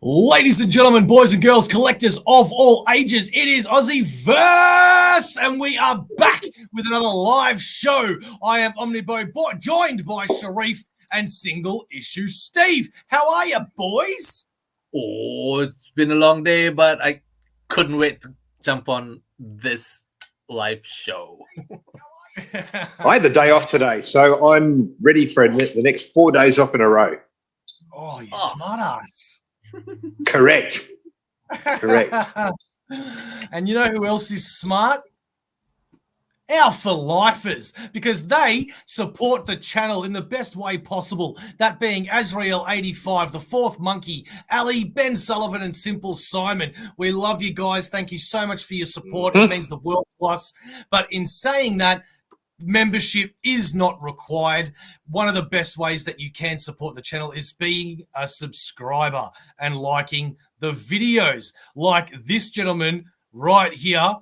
Ladies and gentlemen, boys and girls, collectors of all ages, it is AussieVerse, and we are back with another live show. I am OmniBeau, joined by Sharif and SingleIssue Steve. How are you, boys? Oh, it's been a long day, but I couldn't wait to jump on this live show. I had the day off today, so I'm ready for the next 4 days off in a row. Oh, you smart ass. Correct. And you know who else is smart? Our for lifers, because they support the channel in the best way possible. That being Azrael85, the Fourth Monkey, Ali, Ben Sullivan, and Simple Simon. We love you guys. Thank you so much for your support. It means the world to us. But in saying that, membership is not required. One of the best ways that you can support the channel is being a subscriber and liking the videos, like this gentleman right here.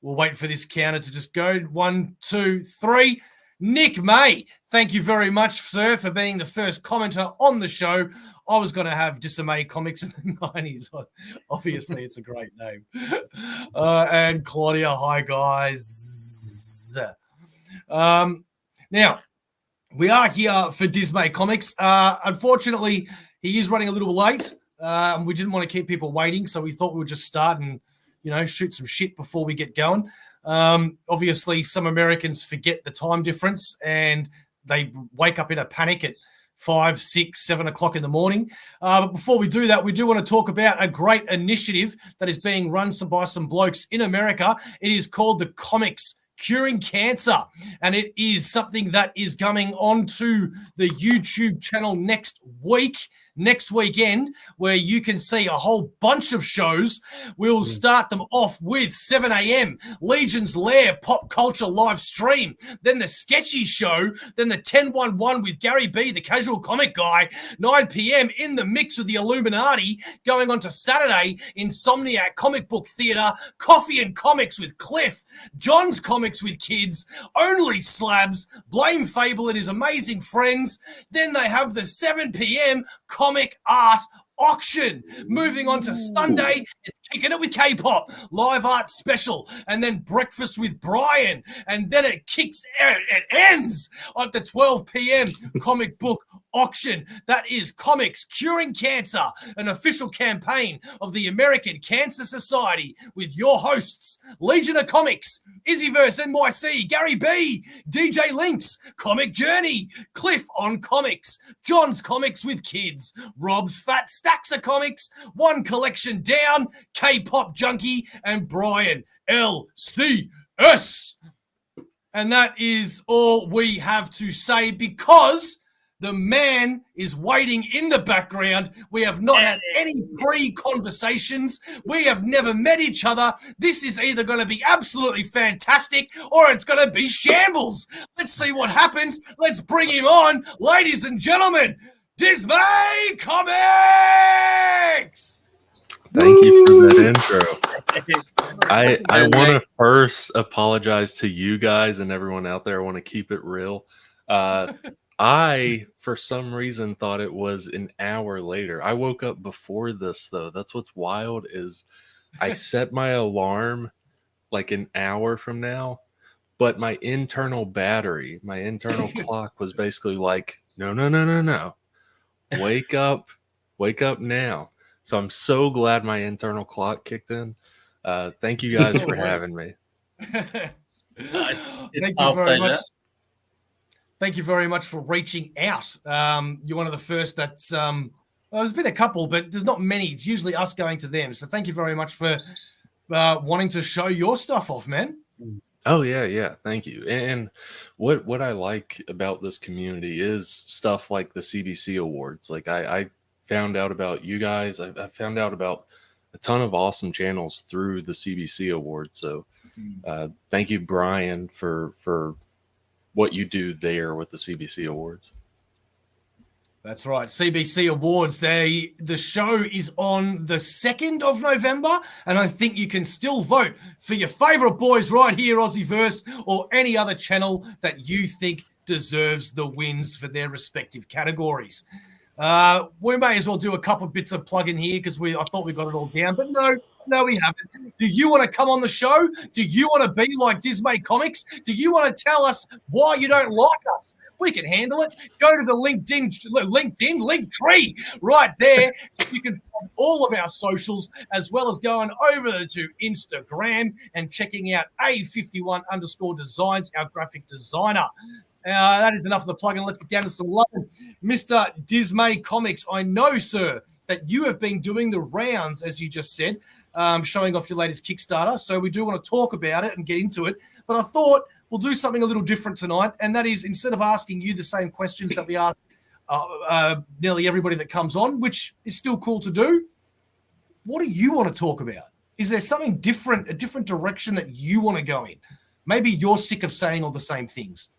We'll wait for this counter to just go. 1, 2, 3. Nick May, thank you very much, sir, for being the first commenter on the show. I was going to have Dismay Comics in the 90s. Obviously, it's a great name. And Claudia, hi, guys. Now, we are here for Dismay Comics. Unfortunately, he is running a little late. We didn't want to keep people waiting, so we thought we would just start and, shoot some shit before we get going. Obviously, some Americans forget the time difference and they wake up in a panic at 5, 6, 7 o'clock in the morning. But before we do that, we do want to talk about a great initiative that is being run by some blokes in America. It is called the Comics Curing Cancer, and it is something that is coming onto the YouTube channel next weekend, where you can see a whole bunch of shows. We'll start them off with 7 a.m. Legion's Lair pop culture live stream, then the Sketchy Show, then the 1011 with Gary B, the casual comic guy, 9 p.m. in the mix with the Illuminati, going on to Saturday, Insomniac Comic Book Theatre, Coffee and Comics with Cliff, John's Comics with Kids, Only Slabs, Blame Fable and his amazing friends. Then they have the 7 p.m. comic art auction. Moving on to Sunday, it's Kicking It with K-pop, live art special, and then Breakfast with Brian. And then it ends at the 12 p.m. comic book auction. That is Comics Curing Cancer, an official campaign of the American Cancer Society, with your hosts, Legion of Comics, AussieVerse NYC, Gary B, DJ Links, Comic Journey, Cliff on Comics, John's Comics with Kids, Rob's Fat Stacks of Comics, One Collection Down, K-Pop Junkie, and Brian LCS. And that is all we have to say, because the man is waiting in the background. We have not had any pre-conversations. We have never met each other. This is either going to be absolutely fantastic or it's going to be shambles. Let's see what happens. Let's bring him on. Ladies and gentlemen, Dismay Comics! Thank you for that intro. I want to first apologize to you guys and everyone out there. I want to keep it real. I, for some reason, thought it was an hour later. I woke up before this, though. That's what's wild, is I set my alarm like an hour from now, but my internal battery, my internal clock was basically like, no. Wake up now. So I'm so glad my internal clock kicked in. Thank you guys for having me. It's our pleasure. Thank you very much for reaching out. You're one of the first that's, well, there's been a couple, but there's not many. It's usually us going to them. So thank you very much for wanting to show your stuff off, man. Oh, yeah. Thank you. And what I like about this community is stuff like the CBC Awards. Like I found out about you guys. I found out about a ton of awesome channels through the CBC Awards. So thank you, Brian, for what you do there with the CBC Awards. That's right. CBC Awards. The show is on the 2nd of November, and I think you can still vote for your favorite boys right here, AussieVerse, or any other channel that you think deserves the wins for their respective categories. We may as well do a couple of bits of plug-in here because I thought we got it all down, but no, we haven't. Do you want to come on the show? Do you want to be like Dismay Comics? Do you want to tell us why you don't like us? We can handle it. Go to the LinkedIn link tree right there. You can find all of our socials as well as going over to Instagram and checking out A51_designs, our graphic designer. That is enough of the plug-in. Let's get down to some love. Mr. Dismay Comics, I know, sir, that you have been doing the rounds, as you just said, showing off your latest Kickstarter. So we do want to talk about it and get into it. But I thought we'll do something a little different tonight, and that is instead of asking you the same questions that we ask nearly everybody that comes on, which is still cool to do, what do you want to talk about? Is there something different, a different direction that you want to go in? Maybe you're sick of saying all the same things.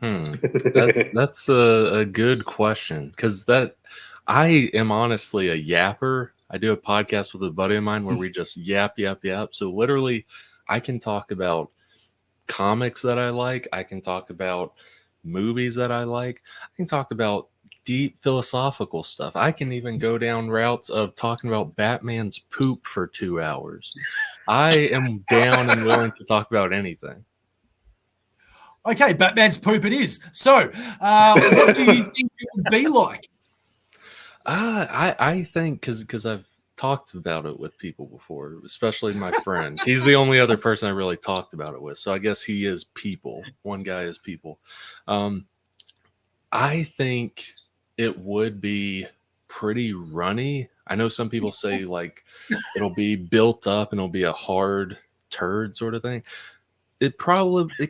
That's a good question, because I am honestly a yapper. I do a podcast with a buddy of mine where we just yap. So literally I can talk about comics that I like. I can talk about movies that I like. I can talk about deep philosophical stuff. I can even go down routes of talking about Batman's poop for 2 hours. I am down and willing to talk about anything. Okay, Batman's poop it is. So, what do you think it would be like? I think because I've talked about it with people before, especially my friend. He's the only other person I really talked about it with. So I guess he is people. One guy is people. I think it would be pretty runny. I know some people say like it'll be built up and it'll be a hard turd sort of thing. It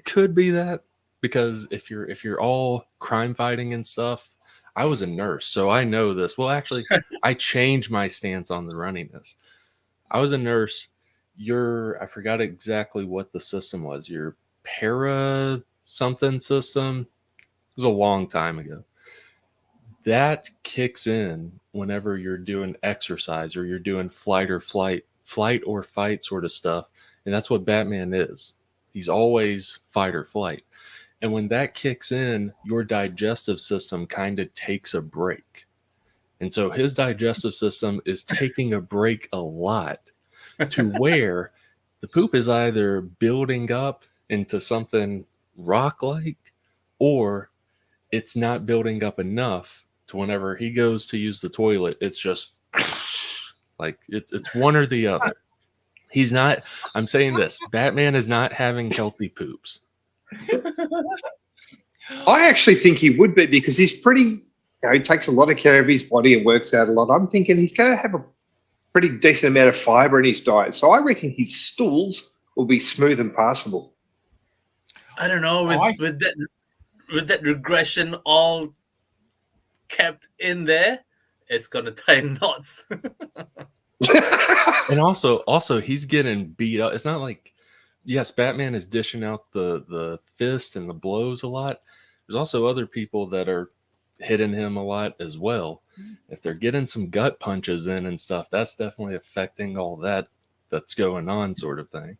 could be that, because if you're all crime fighting and stuff, I was a nurse, so I know this. Well, actually, I changed my stance on the runniness. I was a nurse. I forgot exactly what the system was. Your para something system. It was a long time ago. That kicks in whenever you're doing exercise or you're doing flight or fight sort of stuff, and that's what Batman is. He's always fight or flight. And when that kicks in, your digestive system kind of takes a break. And so his digestive system is taking a break a lot, to where the poop is either building up into something rock-like, or it's not building up enough to whenever he goes to use the toilet, it's just like it's one or the other. He's not, I'm saying this, Batman is not having healthy poops. I actually think he would be, because he's pretty, he takes a lot of care of his body and works out a lot. I'm thinking he's going to have a pretty decent amount of fiber in his diet. So I reckon his stools will be smooth and passable. I don't know, with that regression all kept in there, it's going to tie knots. And also he's getting beat up. It's not like, yes, Batman is dishing out the fist and the blows a lot. There's also other people that are hitting him a lot as well. If they're getting some gut punches in and stuff, that's definitely affecting all that's going on, sort of thing.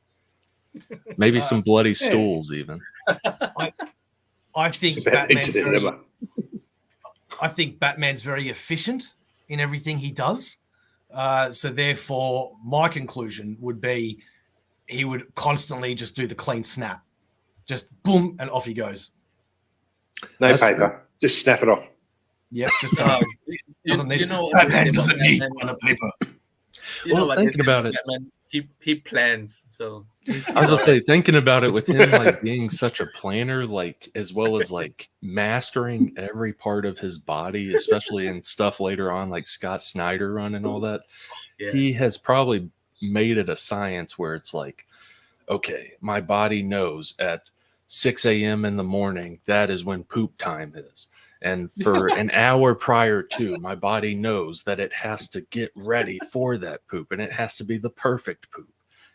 Maybe some bloody stools even. I think Batman's very efficient in everything he does. So therefore, my conclusion would be he would constantly just do the clean snap. Just boom, and off he goes. No paper. Just snap it off. Yep, just doesn't need Batman doesn't need toilet paper. Well, thinking about it, Batman, he plans. So I was gonna say, thinking about it, with him like being such a planner, like as well as like mastering every part of his body, especially in stuff later on, like Scott Snyder run and all that, he has probably made it a science where it's like, okay, my body knows at 6 a.m. in the morning, that is when poop time is. And for an hour prior to, my body knows that it has to get ready for that poop, and it has to be the perfect poop.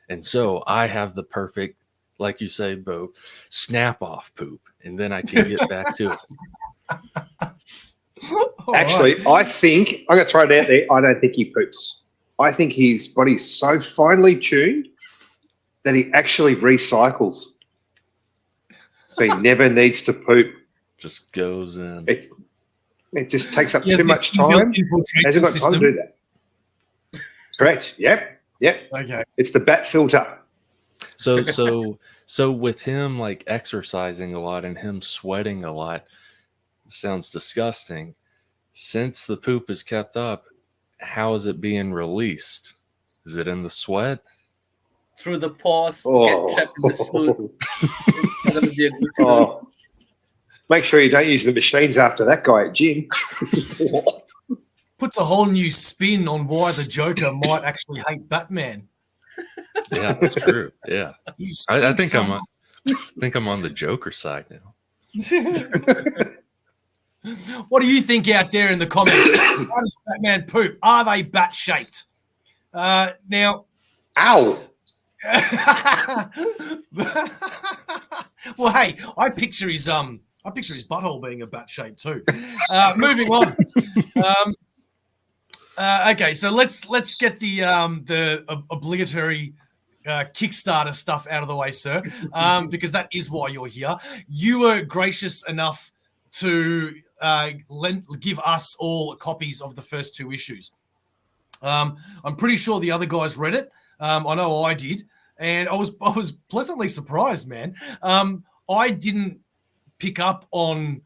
And so I have the perfect, like you say, Bo, snap off poop, and then I can get back to it. Actually, I think, I'm going to throw it out there, I don't think he poops. I think his body's so finely tuned that he actually recycles. So he never needs to poop. Just goes in. It just takes up Yes, too this much inbuilt time. infiltration Hasn't got time system. to do that. Correct. Yep. Okay. It's the bat filter. So with him like exercising a lot and him sweating a lot, sounds disgusting. Since the poop is kept up, how is it being released? Is it in the sweat? Through the pores, Oh. get trapped in the suit. It's not going to be a good suit. Oh. Make sure you don't use the machines after that guy at gym. Puts a whole new spin on why the Joker might actually hate Batman. Yeah, that's true. Yeah, You I stink think so I'm on the Joker side now. What do you think out there in the comments? How does Batman poop? Are they bat-shaped? Now, Ow. well, hey, I picture his butthole being a bat shape too. Moving on. Okay, so let's get the obligatory Kickstarter stuff out of the way, sir, because that is why you're here. You were gracious enough to give us all copies of the first 2 issues. I'm pretty sure the other guys read it. I know I did, and I was pleasantly surprised, man. I didn't pick up on.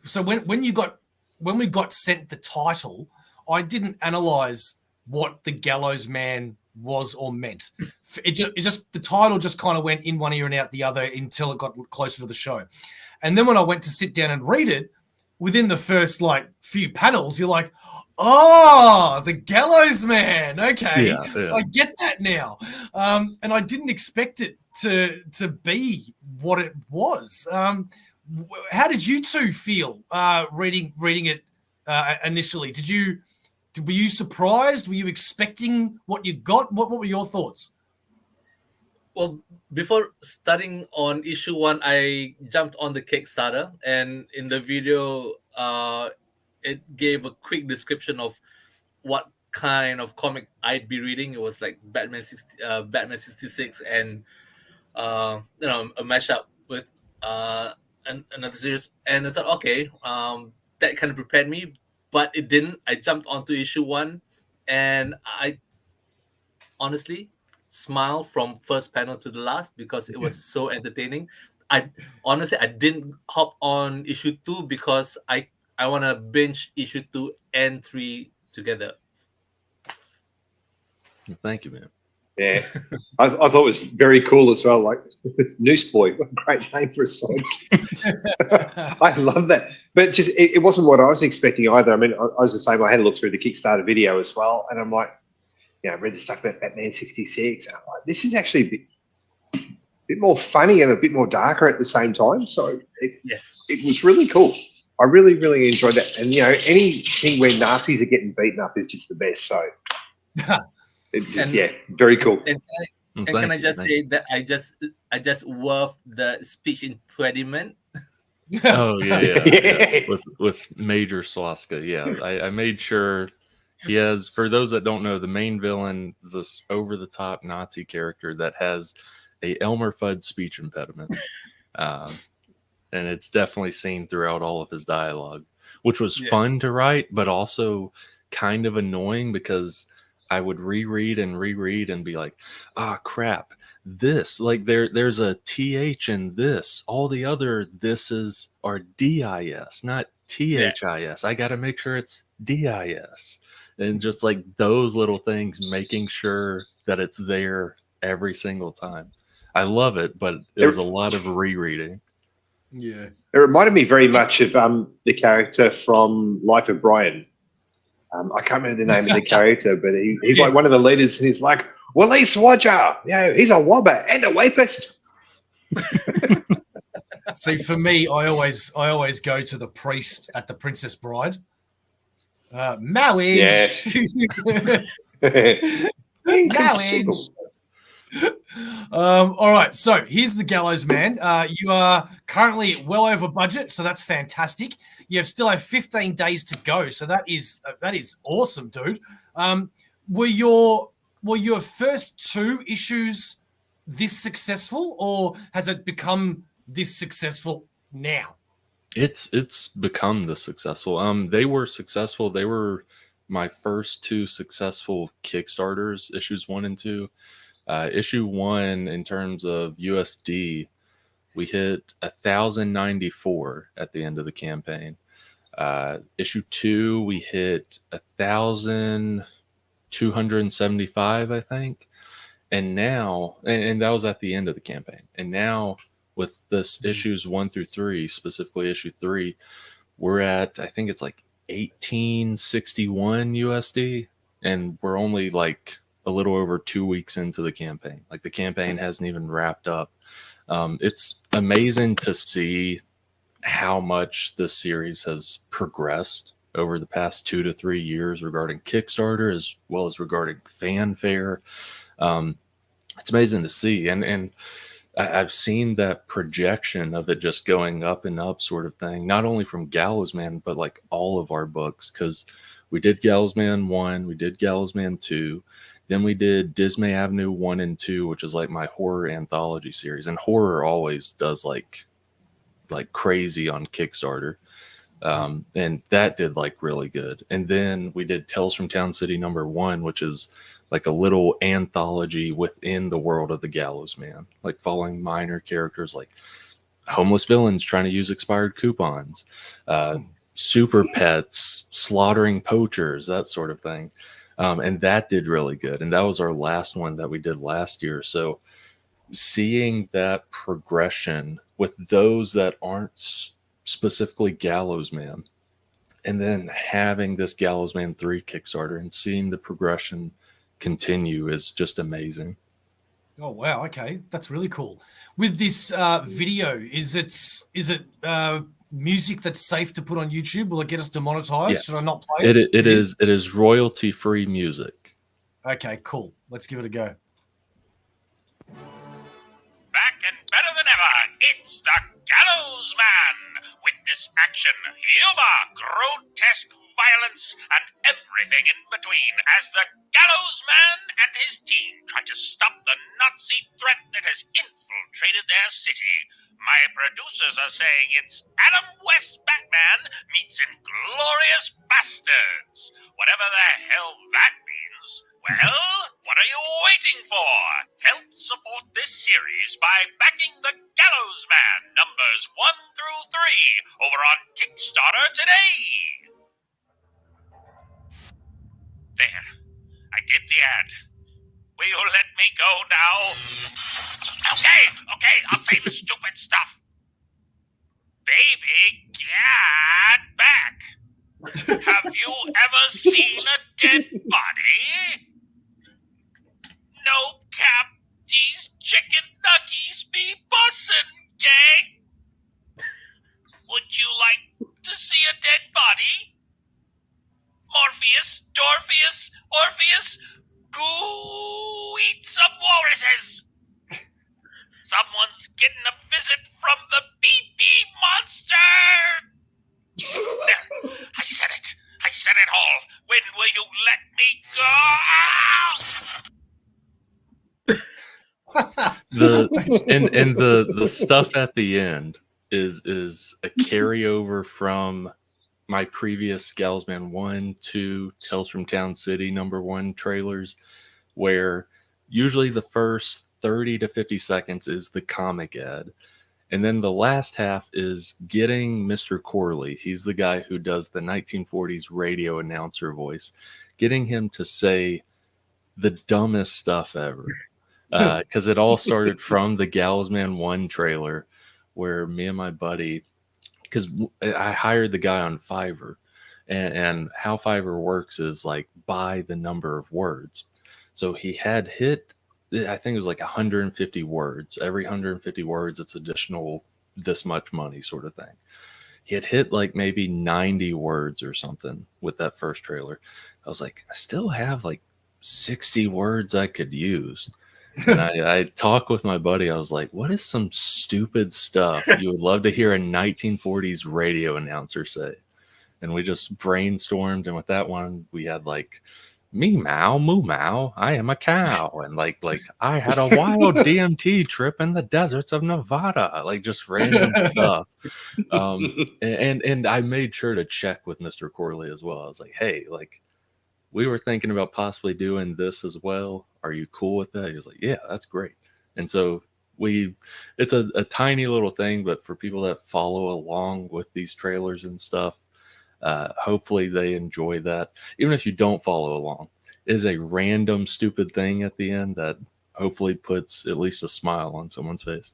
So when we got sent the title, I didn't analyze what the Gallows Man was or meant. It just the title just kind of went in one ear and out the other until it got closer to the show, and then when I went to sit down and read it, within the first like few panels, you're like, oh, the Gallows Man. Okay, Yeah. I get that now. And I didn't expect it to be what it was. How did you two feel reading it initially? Were you surprised? Were you expecting what you got? What were your thoughts? Well, before starting on issue 1, I jumped on the Kickstarter, and in the video, it gave a quick description of what kind of comic I'd be reading. It was like Batman 66, and a mashup with another series. And I thought, okay, that kind of prepared me, but it didn't. I jumped onto issue 1, and I honestly smiled from first panel to the last because it was so entertaining. I didn't hop on issue 2 because I want to binge issue 2 and 3 together. Thank you, man. Yeah, I thought it was very cool as well. Like Newsboy, what a great name for a song. I love that, but just it wasn't what I was expecting either. I mean, I was the same. I had a look through the Kickstarter video as well, and I'm like, I read the stuff about Batman 66. And I'm like, this is actually a bit more funny and a bit more darker at the same time. So it was really cool. I really, really enjoyed that. And anything where Nazis are getting beaten up is just the best. So. It just, very cool. And can I just say that I just love the speech impediment. Oh yeah. With Major Swastika. Yeah, I made sure he has. For those that don't know, the main villain is this over-the-top Nazi character that has a Elmer Fudd speech impediment, and it's definitely seen throughout all of his dialogue, which was fun to write, but also kind of annoying because I would reread and be like, crap, this, like there's a TH in this. All the other thises are DIS, not THIS. I got to make sure it's DIS. And just like those little things, making sure that it's there every single time. I love it, but it was a lot of rereading. Yeah. It reminded me very much of the character from Life of Brian. I can't remember the name of the character, but he's like one of the leaders, and he's like, Wallace Roger, he's a wobber and a wapist. See, for me, I always go to the priest at the Princess Bride. Marriage. Marriage. All right, so here's the Gallows Man. You are currently well over budget, so that's fantastic. You still have 15 days to go, so that is awesome, dude. Were your first 2 issues this successful, or has it become this successful now? It's become the successful. They were successful. They were my first two successful Kickstarters, issues 1 and 2. Issue 1, in terms of USD, we hit 1,094 at the end of the campaign. Issue 2, we hit 1,275, I think. And now, and that was at the end of the campaign. And now, with this issues 1 through 3, specifically issue 3, we're at, I think it's like 1861 USD, and we're only like a little over 2 weeks into the campaign. Like, the campaign hasn't even wrapped up. It's amazing to see how much this series has progressed over the past 2 to 3 years regarding Kickstarter, as well as regarding fanfare. It's amazing to see, and I've seen that projection of it just going up and up, sort of thing, not only from Gallows Man, but like all of our books, because we did Gallows Man 1, we did Gallows Man 2, then we did Dismay Avenue 1 and 2, which is like my horror anthology series, and horror always does like crazy on Kickstarter. And that did like really good. And then we did Tales from Town City #1, which is like a little anthology within the world of the Gallows Man, like following minor characters like homeless villains trying to use expired coupons, super pets slaughtering poachers, that sort of thing. And that did really good. And that was our last one that we did last year. So seeing that progression with those that aren't specifically Gallows Man, and then having this Gallows Man 3 Kickstarter and seeing the progression continue is just amazing. Oh wow, okay, that's really cool. With this video, is it music that's safe to put on YouTube? Will it get us demonetized? Yes. Should I not play it? It is royalty free music. Okay, cool. Let's give it a go. Back and better than ever, it's the Gallows Man. Witness action, humor, grotesque violence, and everything in between as the Gallows Man and his team try to stop the Nazi threat that has infiltrated their city. My producers are saying it's Adam West Batman meets Inglorious Bastards. Whatever the hell that means. Well, what are you waiting for? Help support this series by backing the Gallows Man numbers 1 through 3 over on Kickstarter today. There, I did the ad. Will you let me go now? Okay, I'll say the stupid stuff. Baby, get back. Have you ever seen a dead body? No cap, these chicken nuggies be bussin', gang. Would you like to see a dead body? Morpheus, Dorpheus, Orpheus, go eat some walruses. Someone's getting a visit from the BB monster. There, I said it. I said it all. When will you let me go? The stuff at the end is a carryover from my previous Gallows Man 1, 2, Tales from Town City #1 trailers, where usually the first 30 to 50 seconds is the comic ad. And then the last half is getting Mr. Corley, he's the guy who does the 1940s radio announcer voice, getting him to say the dumbest stuff ever. Because it all started from the Gallows Man 1 trailer, where me and my buddy, because I hired the guy on Fiverr, and how Fiverr works is like by the number of words. So he had hit, I think it was like 150 words. Every 150 words, it's additional this much money, sort of thing. He had hit like maybe 90 words or something with that first trailer. I was like, I still have like 60 words I could use. And I talked with my buddy. I was like, what is some stupid stuff you would love to hear a 1940s radio announcer say? And we just brainstormed. And with that one, we had like me meow, moo meow, I am a cow. And like I had a wild DMT trip in the deserts of Nevada, like just random stuff. And I made sure to check with Mr. Corley as well. I was like, hey, like we were thinking about possibly doing this as well. Are you cool with that? He was like, yeah, that's great. And so it's a tiny little thing, but for people that follow along with these trailers and stuff, hopefully they enjoy that. Even if you don't follow along, it is a random stupid thing at the end that hopefully puts at least a smile on someone's face.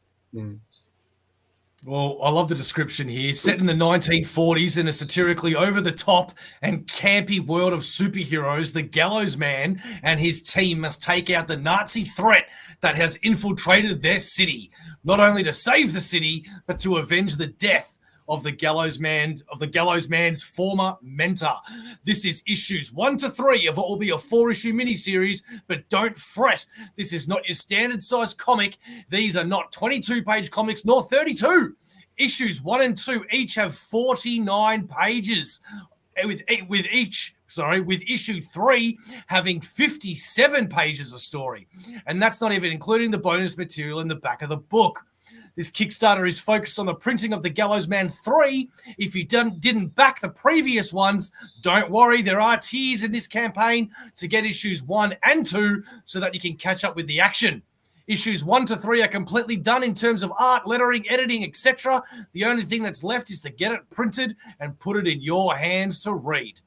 Well, I love the description here. Set in the 1940s in a satirically over-the-top and campy world of superheroes, the Gallows Man and his team must take out the Nazi threat that has infiltrated their city, not only to save the city, but to avenge the death of the Gallows Man's former mentor. This is issues 1 to 3 of what will be a 4-issue miniseries, but don't fret. This is not your standard size comic. These are not 22-page comics nor 32. Issues 1 and 2 each have 49 pages, with issue 3 having 57 pages of story. And that's not even including the bonus material in the back of the book. This Kickstarter is focused on the printing of the Gallows Man 3. If you didn't back the previous ones, don't worry. There are tiers in this campaign to get issues 1 and 2 so that you can catch up with the action. Issues 1 to 3 are completely done in terms of art, lettering, editing, etc. The only thing that's left is to get it printed and put it in your hands to read.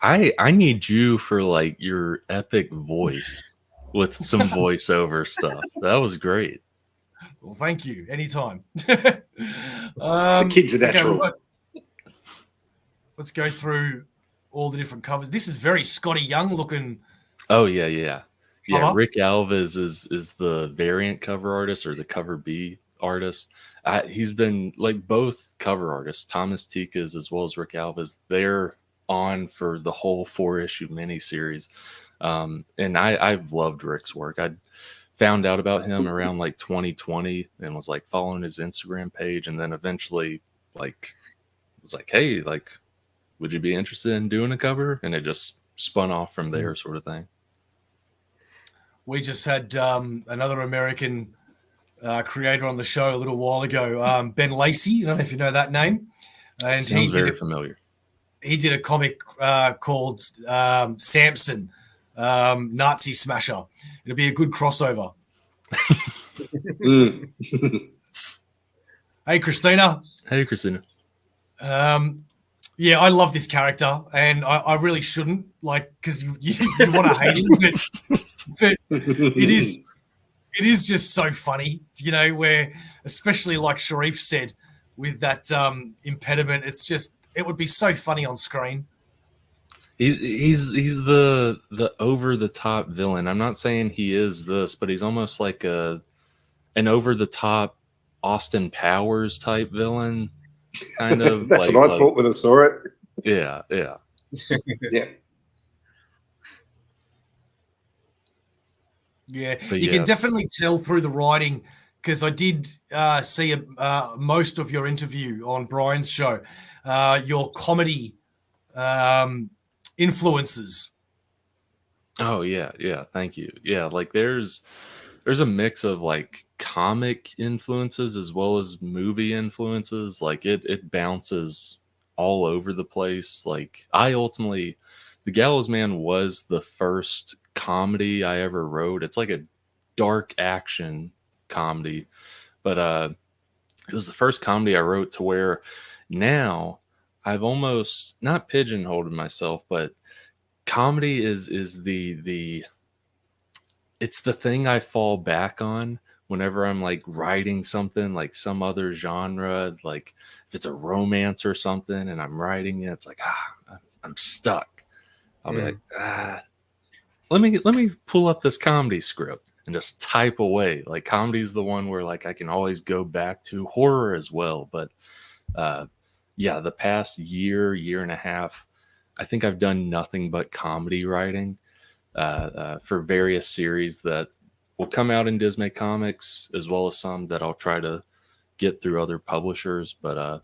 I need you for like your epic voice with some voiceover stuff. That was great. Well, thank you. Anytime. The kids are natural. Okay, let's go through all the different covers. This is very Scotty Young looking. Oh yeah. Cover. Rick Alves is the variant cover artist or the cover B artist. He's been like both cover artists, Thomas Tikas as well as Rick Alves. They're on for the whole 4-issue miniseries, and I've loved Rick's work. I found out about him around like 2020 and was like following his Instagram page, and then eventually like was like, hey, like would you be interested in doing a cover? And it just spun off from there, sort of thing. We just had another American creator on the show a little while ago, Ben Lacey. I don't know if you know that name. And Sounds very familiar. He did a comic called Samson, Nazi Smasher. It'll be a good crossover. Hey, Christina. Hey, Christina. Yeah, I love this character, and I really shouldn't, like, because you want to hate him, but it is just so funny, you know, where, especially like Sharif said, with that impediment, it would be so funny on screen. He's the over the top villain. I'm not saying he is this, but he's almost like an over the top Austin Powers type villain, kind of. That's what I thought when I saw it. Yeah. Yeah. Yeah, But you can definitely tell through the writing, because I did see most of your interview on Brian's show, your comedy influences. Oh yeah. Thank you. Yeah, like there's a mix of like comic influences as well as movie influences. Like it bounces all over the place. Like The Gallows Man was the first comedy I ever wrote. It's like a dark action comedy, but it was the first comedy I wrote to where now I've almost not pigeonholed myself, but comedy is the it's the thing I fall back on whenever I'm like writing something like some other genre, like if it's a romance or something and I'm writing it, it's like I'm stuck. I'll be like, let me pull up this comedy script and just type away. Like comedy is the one where like I can always go back to. Horror as well, but the past year and a half, I think I've done nothing but comedy writing for various series that will come out in Dismay Comics, as well as some that I'll try to get through other publishers. But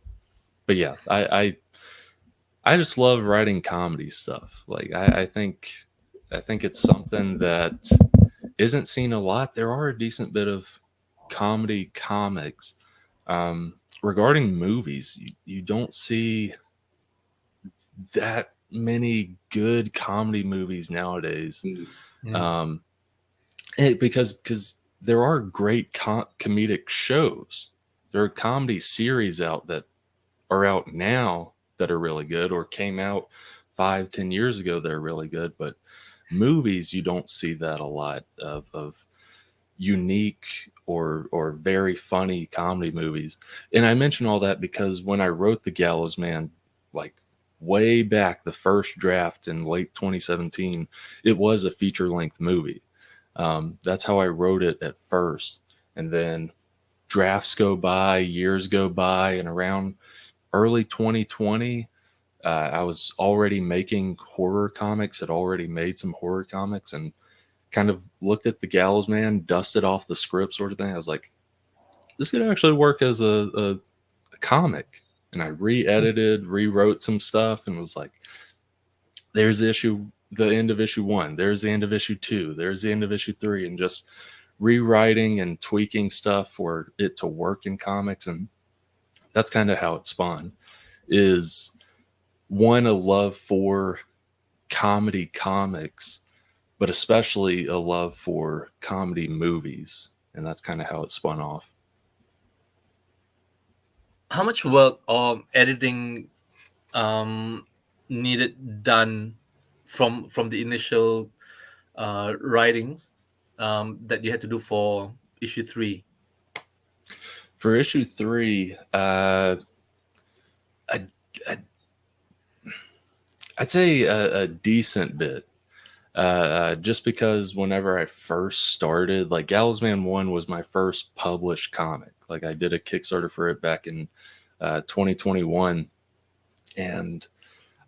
yeah, I just love writing comedy stuff. Like I think it's something that isn't seen a lot. There are a decent bit of comedy comics. Regarding movies, you don't see that many good comedy movies nowadays. Mm. Because there are great comedic shows. There are comedy series out that are out now that are really good, or came out 5-10 years ago that are really good. But movies, you don't see that a lot of unique or very funny comedy movies. And I mention all that because when I wrote The Gallows Man, like way back, the first draft in late 2017, it was a feature-length movie. That's how I wrote it at first. And then drafts go by, years go by, and around early 2020, I was already making horror comics, had already made some horror comics, and kind of looked at The Gallows Man, dusted off the script sort of thing. I was like, this could actually work as a comic. And I re-edited, rewrote some stuff, and was like, there's the end of issue 1, there's the end of issue 2, there's the end of issue 3, and just rewriting and tweaking stuff for it to work in comics. And that's kind of how it spawned. Is one, a love for comedy comics, but especially a love for comedy movies. And that's kind of how it spun off. How much work or editing needed done from the initial writings that you had to do for issue 3? For issue 3, I'd say a decent bit. Just because whenever I first started, like Gallows Man 1 was my first published comic. Like I did a Kickstarter for it back in 2021. And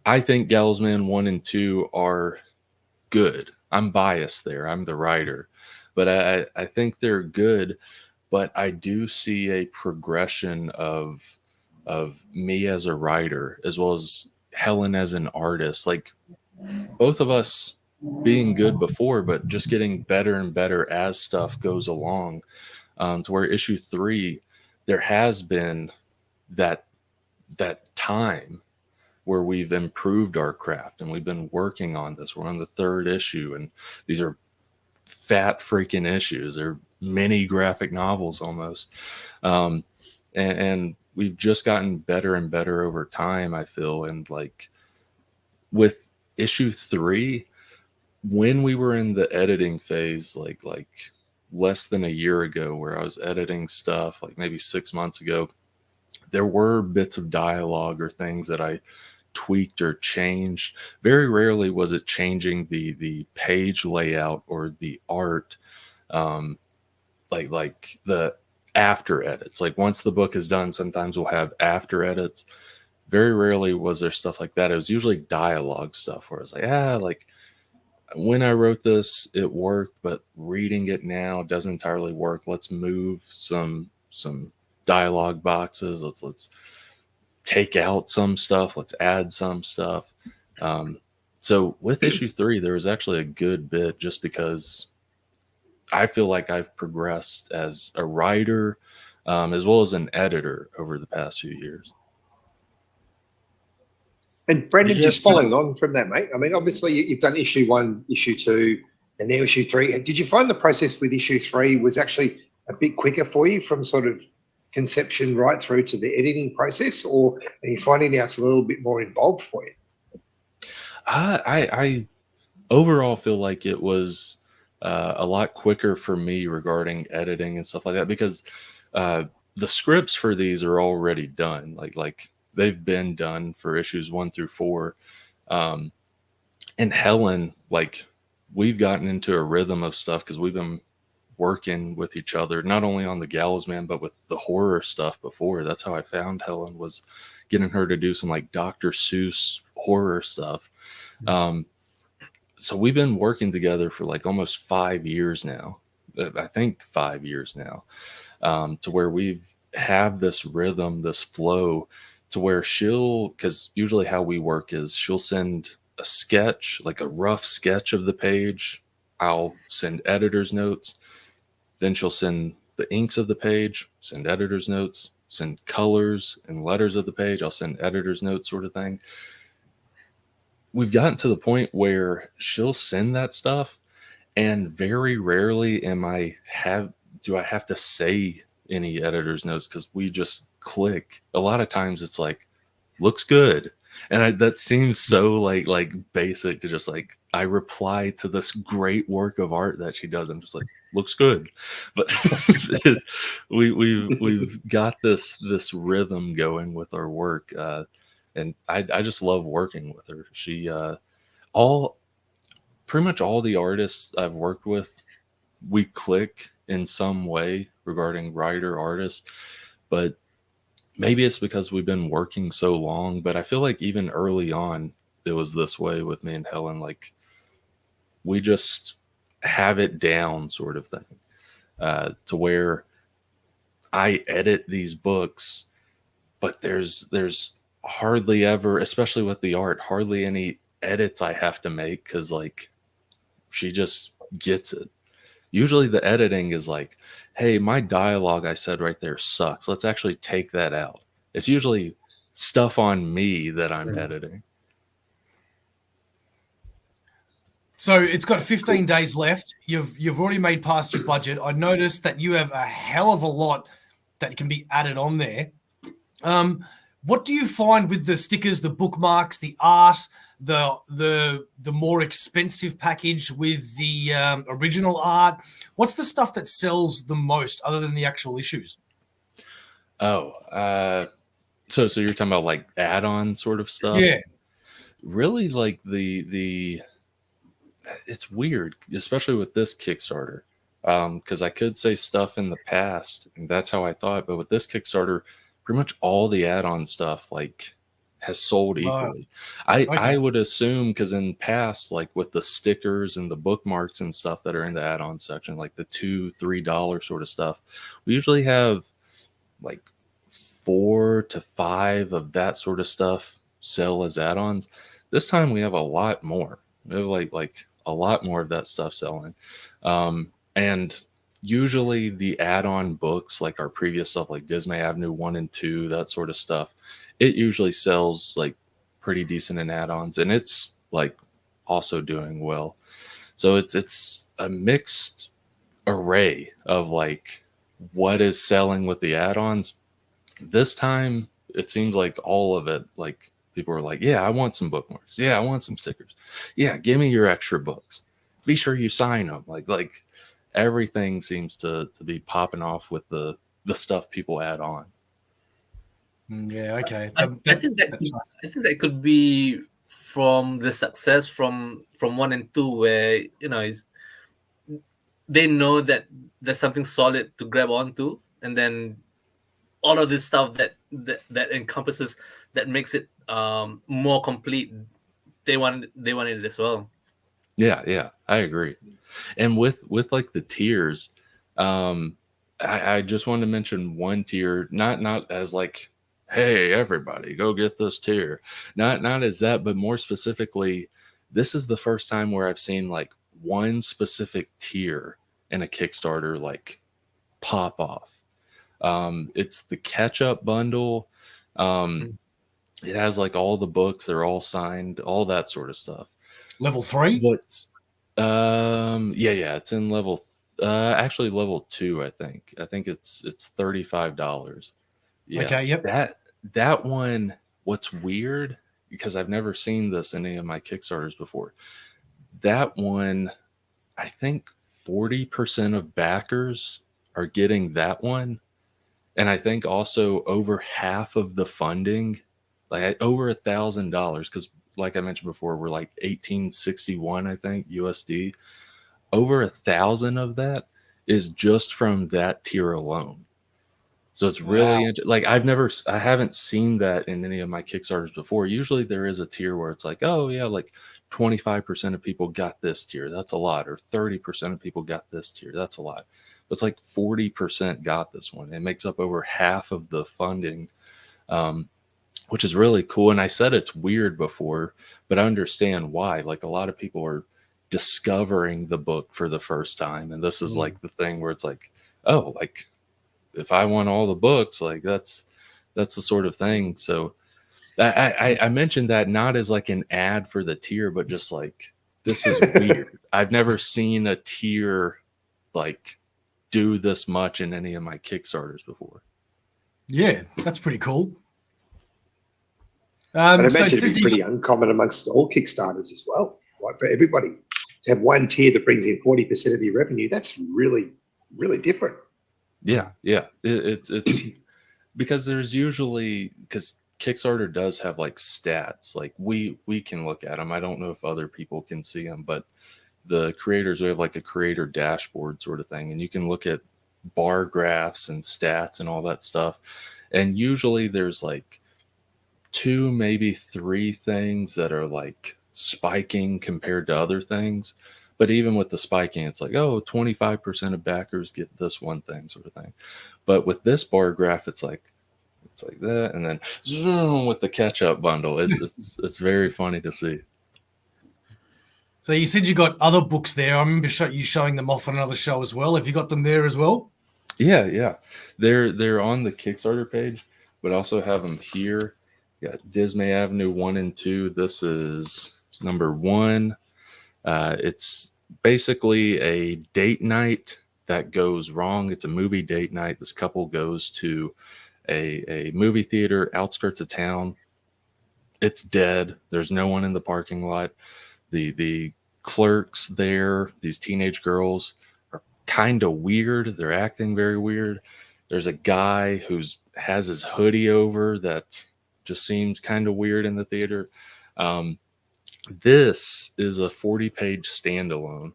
I think Gallows Man 1 and 2 are good. I'm biased there. I'm the writer. But I think they're good. But I do see a progression of me as a writer, as well as Helen as an artist. Like both of us being good before, but just getting better and better as stuff goes along, to where issue 3, there has been that time where we've improved our craft and we've been working on this. We're on the 3rd issue, and these are fat freaking issues. They're mini graphic novels almost. And we've just gotten better and better over time, I feel. And like with issue 3, when we were in the editing phase, like less than a year ago, where I was editing stuff, like maybe 6 months ago, there were bits of dialogue or things that I tweaked or changed. Very rarely was it changing the page layout or the art, like the after edits. Like once the book is done, sometimes we'll have after edits. Very rarely was there stuff like that. It was usually dialogue stuff where it's like, like when I wrote this, it worked, but reading it now doesn't entirely work. Let's move some dialogue boxes. Let's take out some stuff. Let's add some stuff. So with issue 3, there was actually a good bit, just because I feel like I've progressed as a writer, as well as an editor over the past few years. And Brendan, just following on from that, mate. I mean, obviously you've done issue 1, issue 2, and now issue 3. Did you find the process with issue 3 was actually a bit quicker for you from sort of conception right through to the editing process, or are you finding now it's a little bit more involved for you? I overall feel like it was a lot quicker for me regarding editing and stuff like that, because the scripts for these are already done. Like they've been done for issues 1 through 4. And Helen, like we've gotten into a rhythm of stuff because we've been working with each other, not only on the Gallows Man, but with the horror stuff before. That's how I found Helen, was getting her to do some like Dr. Seuss horror stuff. So we've been working together for like almost 5 years now. I think 5 years now, to where we've have this rhythm, this flow, to where because usually how we work is she'll send a sketch, like a rough sketch of the page. I'll send editor's notes. Then she'll send the inks of the page, send editor's notes, send colors and letters of the page. I'll send editor's notes, sort of thing. We've gotten to the point where she'll send that stuff, and very rarely do I have to say any editor's notes, because we just click. A lot of times it's like, looks good. And that seems so like basic to just like, I reply to this great work of art that she does. I'm just like, looks good. But we've got this rhythm going with our work. And I just love working with her. She pretty much all the artists I've worked with, we click in some way regarding writer, artist. But maybe it's because we've been working so long, but I feel like even early on, it was this way with me and Helen. Like, we just have it down, sort of thing, to where I edit these books, but there's hardly ever, especially with the art, hardly any edits I have to make, because like she just gets it. Usually the editing is like, hey, my dialogue I said right there sucks. Let's actually take that out. It's usually stuff on me that I'm editing. So it's got 15 days left. You've already made past your budget. I noticed that you have a hell of a lot that can be added on there. What do you find with the stickers, the bookmarks, the art, the more expensive package with the original art? What's the stuff that sells the most other than the actual issues? So you're talking about like add-on sort of stuff? Yeah. Really, like it's weird, especially with this Kickstarter. Because I could say stuff in the past, and that's how I thought, but with this Kickstarter, pretty much all the add-on stuff like has sold equally. I would assume, because in past, like with the stickers and the bookmarks and stuff that are in the add-on section, like the $2-3 sort of stuff, we usually have like 4 to 5 of that sort of stuff sell as add-ons. This time we have a lot more. We have like a lot more of that stuff selling. And usually the add-on books, like our previous stuff, like Dismay Avenue 1 and 2, that sort of stuff, it usually sells like pretty decent in add-ons, and it's like also doing well. So it's a mixed array of like what is selling with the add-ons. This time it seems like all of it, like people are like, yeah, I want some bookmarks. Yeah, I want some stickers. Yeah, give me your extra books. Be sure you sign them. Like everything seems to be popping off with the stuff people add on. Yeah, okay. I think that could be from the success from 1 and 2, where they know that there's something solid to grab onto, and then all of this stuff that encompasses, that makes it more complete. They wanted it as well. Yeah, I agree. And with like the tiers, I just wanted to mention one tier, not as like, hey, everybody, go get this tier. Not as that, but more specifically, this is the first time where I've seen like one specific tier in a Kickstarter like pop off. It's the catch-up bundle. It has like all the books, they're all signed, all that sort of stuff. Level 3? What's yeah, it's in level actually level 2, I think. I think it's $35. Yeah. Okay, yep. That one, what's weird, because I've never seen this in any of my Kickstarters before. That one, I think 40% of backers are getting that one. And I think also over half of the funding, like over $1,000, because like I mentioned before, we're like 1861, I think, USD. Over 1,000 of that is just from that tier alone. So it's really like I haven't seen that in any of my Kickstarters before. Usually there is a tier where it's like, oh yeah, like 25% of people got this tier, that's a lot, or 30% of people got this tier, that's a lot. But it's like 40% got this one. It makes up over half of the funding. which is really cool. And I said it's weird before, but I understand why. Like a lot of people are discovering the book for the first time, and this is like the thing where it's like, oh, like if I want all the books, like that's the sort of thing. So I mentioned that not as like an ad for the tier, but just like, this is weird. I've never seen a tier like do this much in any of my Kickstarters before. Yeah, that's pretty cool. But I imagine it'd Sissy, be pretty uncommon amongst all Kickstarters as well. Like for everybody to have one tier that brings in 40% of your revenue, that's really, really different. Yeah. It's because there's usually, because Kickstarter does have like stats, like we can look at them. I don't know if other people can see them, but the creators, we have like a creator dashboard sort of thing, and you can look at bar graphs and stats and all that stuff. And usually there's like 2, maybe 3 things that are like spiking compared to other things. But even with the spiking, it's like, oh, 25% of backers get this one thing sort of thing. But with this bar graph, it's like that, and then zoom with the catch-up bundle. It's very funny to see. so you said you got other books there. I remember you showing them off on another show as well. Have you got them there as well? Yeah. They're on the Kickstarter page, but also have them here. Got Dismay Avenue 1 and 2. This is number 1. It's basically a date night that goes wrong. It's a movie date night. This couple goes to a movie theater outskirts of town. It's dead. There's no one in the parking lot. The clerks there, these teenage girls, are kind of weird. They're acting very weird. There's a guy who's has his hoodie over that just seems kind of weird in the theater. This is a 40-page standalone.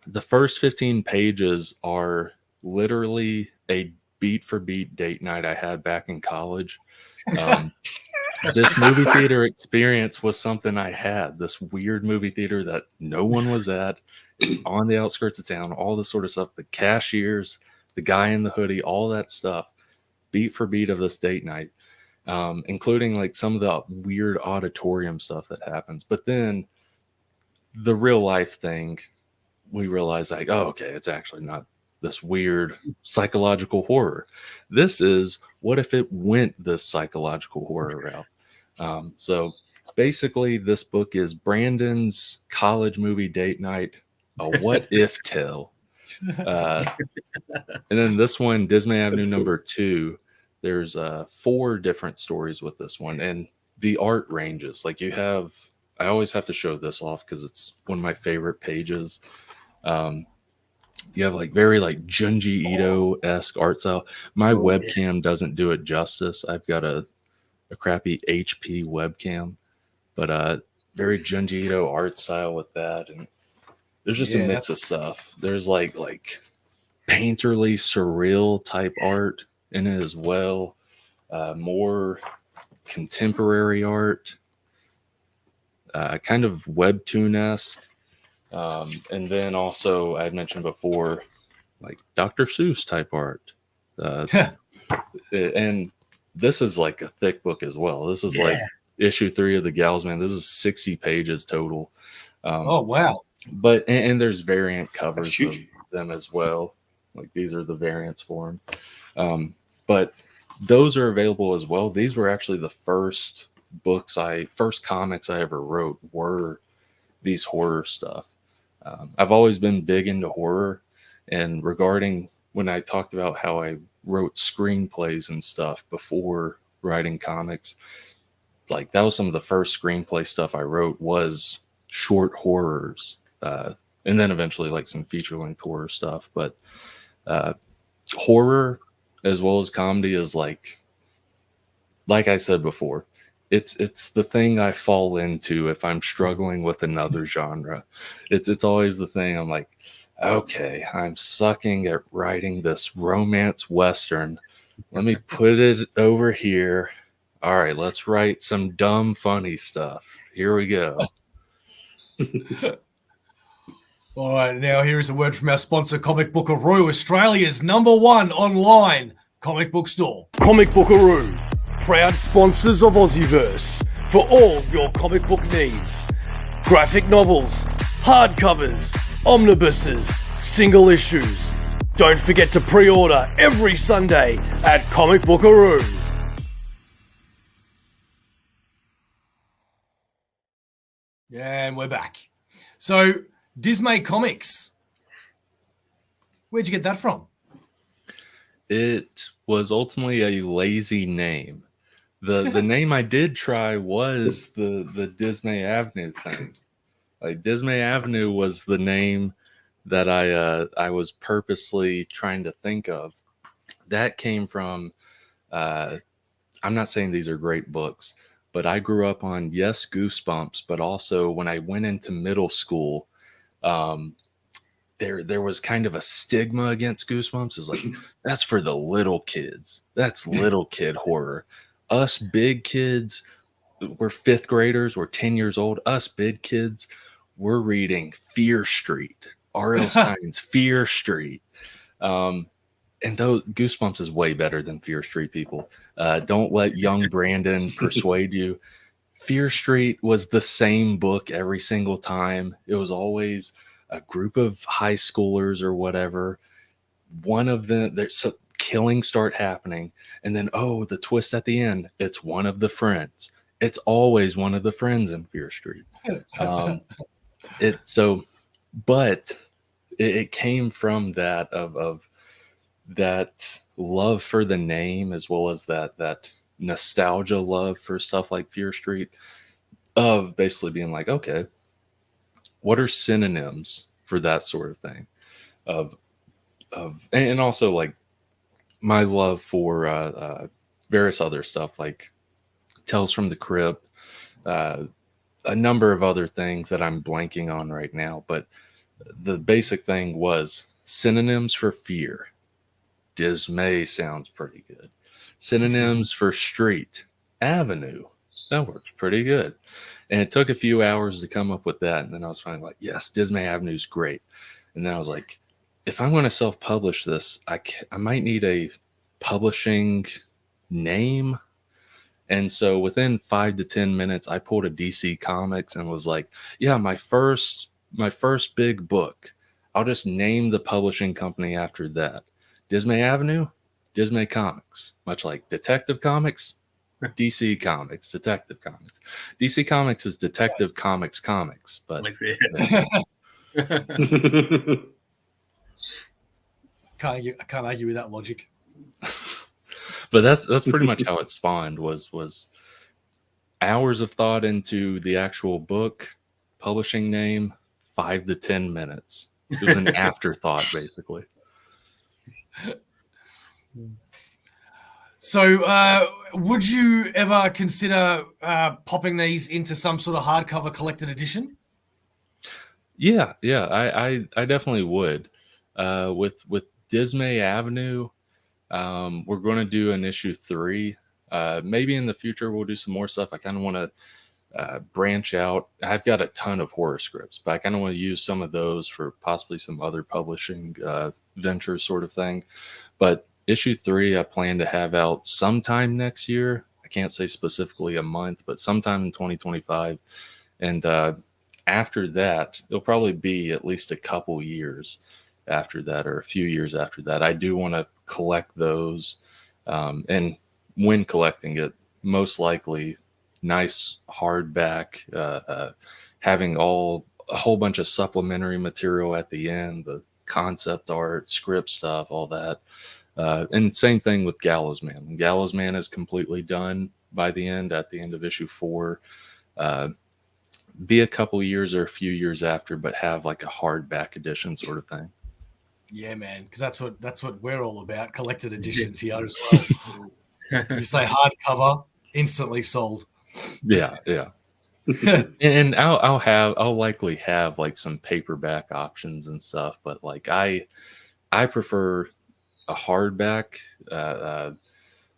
The first 15 pages are literally a beat for beat date night I had back in college. This movie theater experience was something I had. This weird movie theater that no one was at. It's on the outskirts of town, all this sort of stuff. The cashiers, the guy in the hoodie, all that stuff. Beat for beat of this date night. Including like some of the weird auditorium stuff that happens. But then the real life thing, we realize like, oh, okay, it's actually not this weird psychological horror. This is, what if it went this psychological horror route? So basically this book is Brandon's college movie date night, a what if tale. And then this one, Dismay Avenue number 2, there's 4 different stories with this one, and the art ranges. Like I always have to show this off because it's one of my favorite pages. You have like very like Junji Ito-esque art style. My webcam doesn't do it justice. I've got a crappy HP webcam, but very Junji Ito art style with that. And there's just a mix of stuff. There's like painterly surreal type art in it as well. More contemporary art, kind of webtoon-esque. And then also, I had mentioned before, like Dr. Seuss type art. And this is like a thick book as well. This is like issue 3 of the Gallows Man. This is 60 pages total. Oh, wow. But, and there's variant covers of them as well. Like these are the variants for them. But those are available as well. These were actually the first comics I ever wrote were these horror stuff. I've always been big into horror, and regarding when I talked about how I wrote screenplays and stuff before writing comics, like that was some of the first screenplay stuff I wrote was short horrors, and then eventually like some feature-length horror stuff. But horror as well as comedy is like I said before, it's the thing I fall into if I'm struggling with another genre. It's always the thing I'm like, okay, I'm sucking at writing this romance Western. Let me put it over here. All right, let's write some dumb, funny stuff. Here we go. All right, now here is a word from our sponsor, Comic Bookaroo, Australia's #1 online comic book store. Comic Bookaroo, proud sponsors of AussieVerse for all your comic book needs. Graphic novels, hardcovers, omnibuses, single issues. Don't forget to pre-order every Sunday at Comic Bookaroo. Yeah, and we're back. So, Dismay Comics. Where'd you get that from? It was ultimately a lazy name. The name I did try was the Dismay Avenue thing. Like Dismay Avenue was the name that I was purposely trying to think of. That came from I'm not saying these are great books, but I grew up on, yes, Goosebumps, but also when I went into middle school, there was kind of a stigma against Goosebumps. It's like, that's for the little kids. That's little kid horror. Us big kids, we're fifth graders, we're 10 years old. Us big kids, we're reading Fear Street, R.L. Stein's Fear Street. And those Goosebumps is way better than Fear Street, people. Don't let young Brandon persuade you. Fear Street was the same book every single time. It was always a group of high schoolers or whatever. One of them, there's killings start happening, and then the twist at the end, it's one of the friends. It's always one of the friends in Fear Street. But it came from that of that love for the name, as well as that nostalgia love for stuff like Fear Street, of basically being like, okay, what are synonyms for that sort of thing? And also like my love for various other stuff like Tales from the Crypt, a number of other things that I'm blanking on right now. But the basic thing was synonyms for fear. Dismay sounds pretty good. Synonyms for street. Avenue. That works pretty good. And it took a few hours to come up with that. And then I was finally like, yes, Dismay Avenue is great. And then I was like, if I'm going to self-publish this, I might need a publishing name. And so within 5 to 10 minutes, I pulled a DC Comics and was like, yeah, my first big book, I'll just name the publishing company after that. Dismay Avenue, Dismay Comics. Much like Detective Comics, DC Comics, Detective Comics. DC Comics is Detective Comics, but Can't argue with that logic. But that's pretty much how it spawned. Was hours of thought into the actual book, publishing name, 5 to 10 minutes. It was an afterthought, basically. So, would you ever consider popping these into some sort of hardcover collected edition? Yeah, I definitely would. With Dismay Avenue, we're going to do an issue 3. Maybe in the future we'll do some more stuff. I kind of want to branch out. I've got a ton of horror scripts, but I kind of want to use some of those for possibly some other publishing ventures sort of thing. But issue 3, I plan to have out sometime next year. I can't say specifically a month, but sometime in 2025. And after that, it'll probably be at least a couple years after that, or a few years after that. I do want to collect those. And when collecting it, most likely nice hardback, having a whole bunch of supplementary material at the end, the concept art, script stuff, all that. And same thing with Gallows Man. When Gallows Man is completely done at the end of issue 4, be a couple years or a few years after, but have like a hardback edition sort of thing. Yeah, man, because that's what we're all about. Collected editions here as well. You say hardcover, instantly sold. Yeah. And I'll likely have like some paperback options and stuff, but like I prefer a hardback.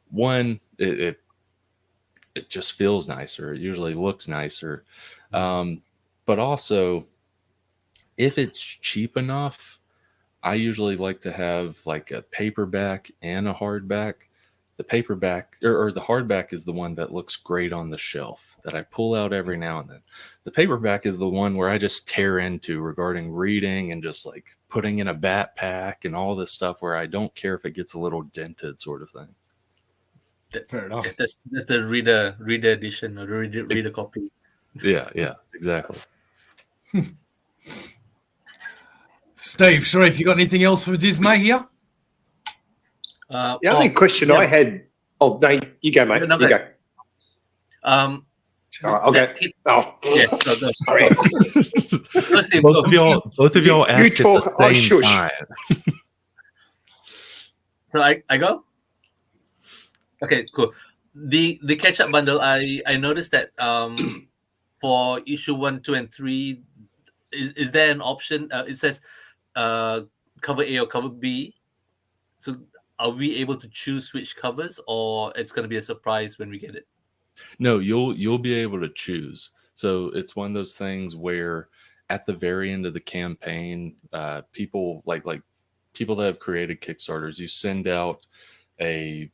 One, it just feels nicer. It usually looks nicer. But also, if it's cheap enough, I usually like to have like a paperback and a hardback, The paperback or the hardback is the one that looks great on the shelf that I pull out every now and then. The paperback is the one where I just tear into regarding reading and just like putting in a backpack and all this stuff where I don't care if it gets a little dented, sort of thing. Fair enough. That's the reader edition or the reader copy. Yeah, exactly. Steve, Sharif, you got anything else for Dismay here? The only question I had. Oh no, you go, mate. No, you go. Um, All right, I'll go. Oh, yeah, no. sorry. Both of y'all You asked talk, at I the same shush. time. So I go. Okay, cool. The catch-up bundle, I noticed that for issue 1, 2, and 3, is there an option? It says cover A or cover B. So are we able to choose which covers, or it's going to be a surprise when we get it? No, you'll be able to choose. So it's one of those things where at the very end of the campaign, people like people that have created Kickstarters, you send out a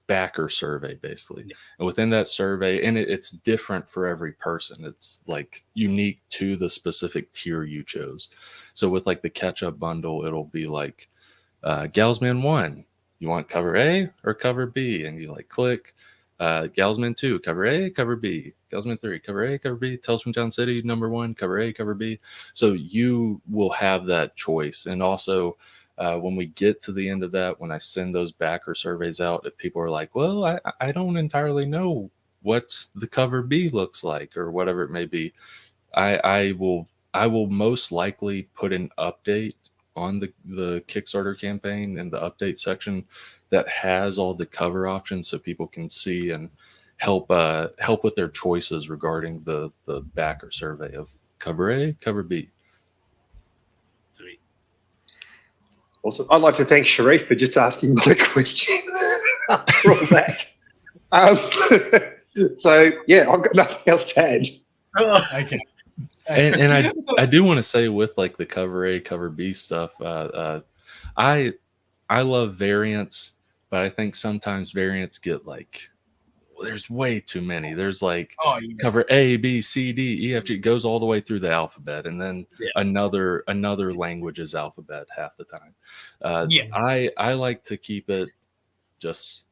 backer survey basically, and within that survey, and it's different for every person. It's like unique to the specific tier you chose. So with like the catch-up bundle, it'll be like Gallows Man 1, you want cover A or cover B, and you like click. Gallows Man 2, cover A, cover B. Gallows Man 3, cover A, cover B. Tales from Town City, number 1, cover A, cover B. So you will have that choice. And also, when we get to the end of that, when I send those backer surveys out, if people are like, well, I don't entirely know what the cover B looks like or whatever it may be, I will most likely put an update on the Kickstarter campaign in the update section that has all the cover options so people can see and help with their choices regarding the backer survey of cover A, cover B. Sweet. Awesome. I'd like to thank Sharif for just asking my question after all that. So yeah, I've got nothing else to add. Okay. And I do want to say with like the cover A, cover B stuff, I love variants, but I think sometimes variants get like, well, there's way too many. There's like cover A, B, C, D, E, F, G. It goes all the way through the alphabet, and then another language's alphabet half the time. I like to keep it just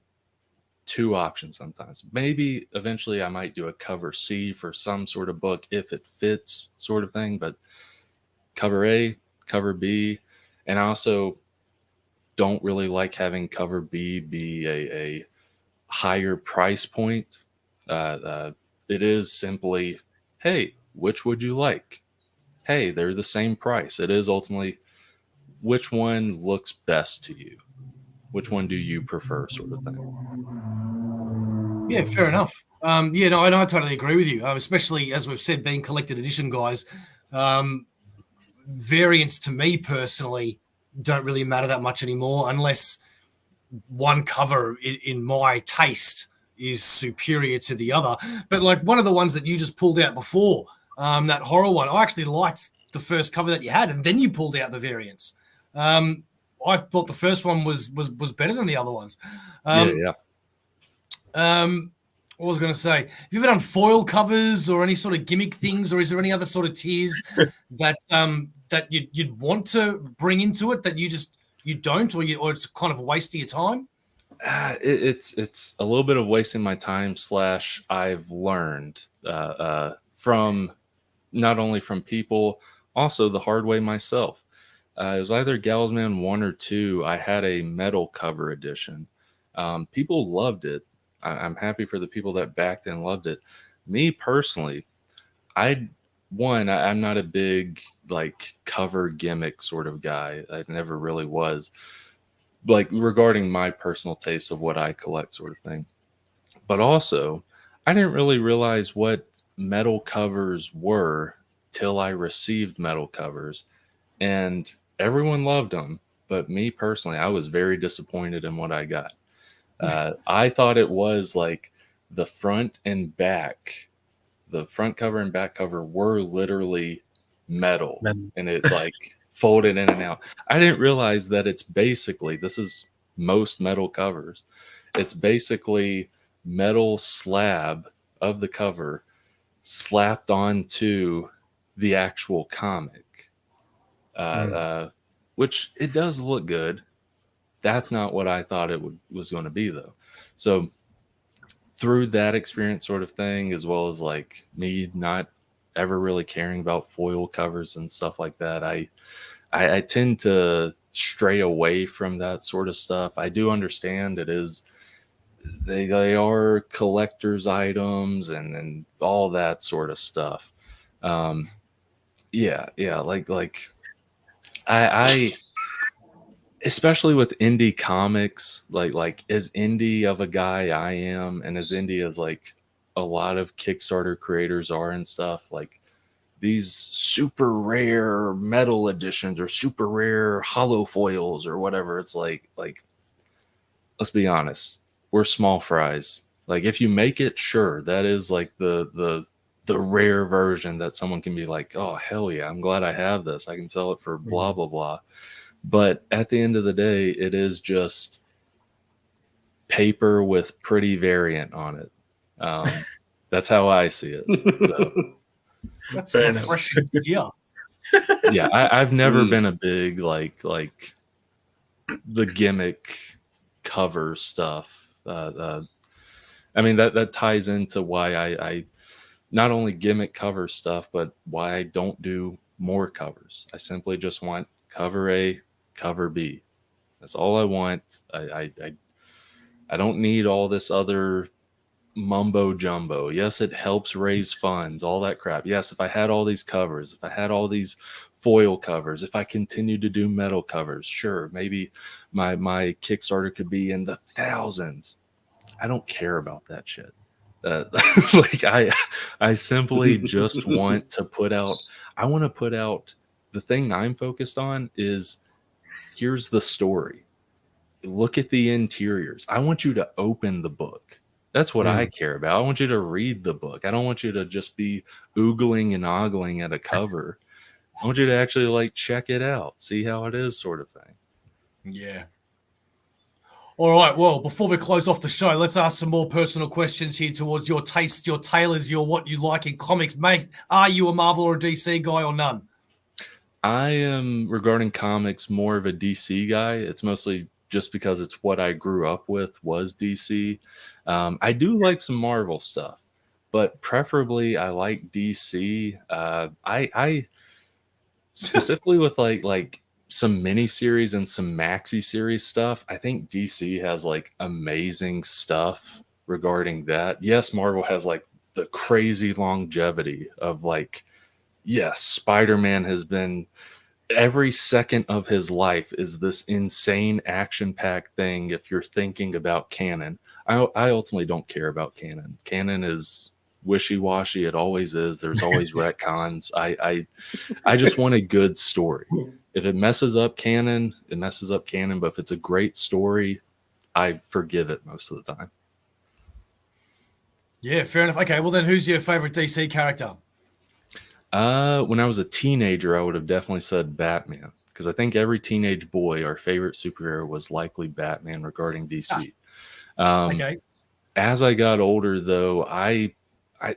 2 options sometimes. Maybe eventually I might do a cover C for some sort of book if it fits, sort of thing. But cover A, cover B, and I also don't really like having cover B be a higher price point. It is simply, hey, which would you like? Hey, they're the same price. It is ultimately which one looks best to you. Which one do you prefer, sort of thing. Yeah, fair enough. Yeah, no, I totally agree with you. Especially as we've said, being collected edition guys, variants to me personally don't really matter that much anymore, unless one cover in my taste is superior to the other. But like one of the ones that you just pulled out before, that horror one, I actually liked the first cover that you had, and then you pulled out the variants. I thought the first one was better than the other ones. Yeah. What was I going to say? Have you ever done foil covers or any sort of gimmick things, or is there any other sort of tiers that you'd want to bring into it that you don't, or it's kind of a waste of your time? It's a little bit of wasting my time / I've learned from not only from people, also the hard way myself. It was either Gallows Man 1 or 2. I had a metal cover edition. People loved it. I'm happy for the people that backed and loved it. Me personally, I'm not a big like cover gimmick sort of guy. I never really was. Like regarding my personal taste of what I collect, sort of thing. But also, I didn't really realize what metal covers were till I received metal covers, and everyone loved them. But me personally, I was very disappointed in what I got. I thought it was like the front and back, the front cover and back cover were literally metal, and it like folded in and out. I didn't realize that it's basically, this is most metal covers. It's basically metal slab of the cover slapped onto the actual comic, which it does look good. That's not what I thought it was going to be, though. So through that experience sort of thing, as well as like me not ever really caring about foil covers and stuff like that, I tend to stray away from that sort of stuff. I do understand it is they are collector's items and all that sort of stuff. Yeah, like I especially with indie comics, like as indie of a guy I am, and as indie as like a lot of Kickstarter creators are and stuff, like these super rare metal editions or super rare hollow foils or whatever, it's like let's be honest, we're small fries. Like if you make it, sure, that is like the rare version that someone can be like, oh hell yeah, I'm glad I have this, I can sell it for blah blah blah. But at the end of the day, it is just paper with pretty variant on it. That's how I see it. So, That's Fair enough. refreshing to hear. yeah, I've never been a big like the gimmick cover stuff. I mean that ties into why I not only gimmick cover stuff, but why I don't do more covers. I simply just want cover A, cover B. That's all I want. I don't need all this other mumbo jumbo. Yes, it helps raise funds, all that crap. Yes, if I had all these covers, if I had all these foil covers, if I continued to do metal covers, sure, maybe my Kickstarter could be in the thousands. I don't care about that shit. Like I simply just want to put out. I want to put out. The thing I'm focused on is here's the story. Look at the interiors. I want you to open the book. That's what I care about. I want you to read the book. I don't want you to just be oogling and ogling at a cover. I want you to actually like check it out, see how it is, sort of thing. Yeah. All right. Well, before we close off the show, let's ask some more personal questions here towards your taste, your tailors, your what you like in comics. Mate, are you a Marvel or a DC guy or none? I am, regarding comics, more of a DC guy. It's mostly just because it's what I grew up with was DC. I do like some Marvel stuff, but preferably I like DC. I specifically with like some mini series and some maxi series stuff. I think DC has like amazing stuff regarding that. Yes, Marvel has like the crazy longevity of like, yes, Spider-Man has been every second of his life is this insane action-packed thing. If you're thinking about canon, I ultimately don't care about canon. Canon is wishy-washy. It always is. There's always retcons. I just want a good story. If it messes up canon, it messes up canon. But if it's a great story, I forgive it most of the time. Yeah, fair enough. Okay, well then, who's your favorite DC character? When I was a teenager, I would have definitely said Batman, because I think every teenage boy, our favorite superhero was likely Batman regarding DC. Okay. As I got older, though, I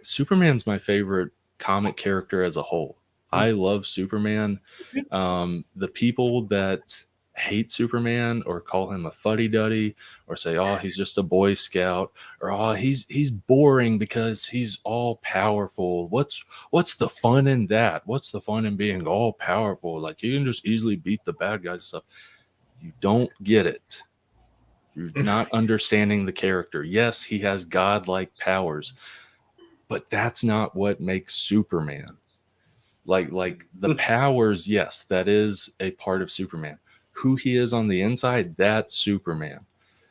Superman's my favorite comic character as a whole. I love Superman. The people that hate Superman or call him a fuddy-duddy or say, oh, he's just a Boy Scout, or oh, he's boring because he's all powerful. What's the fun in that? What's the fun in being all powerful? Like you can just easily beat the bad guys and stuff. You don't get it. You're not understanding the character. Yes, he has godlike powers, but that's not what makes Superman. Like the powers, yes, that is a part of Superman. Who he is on the inside, that's Superman.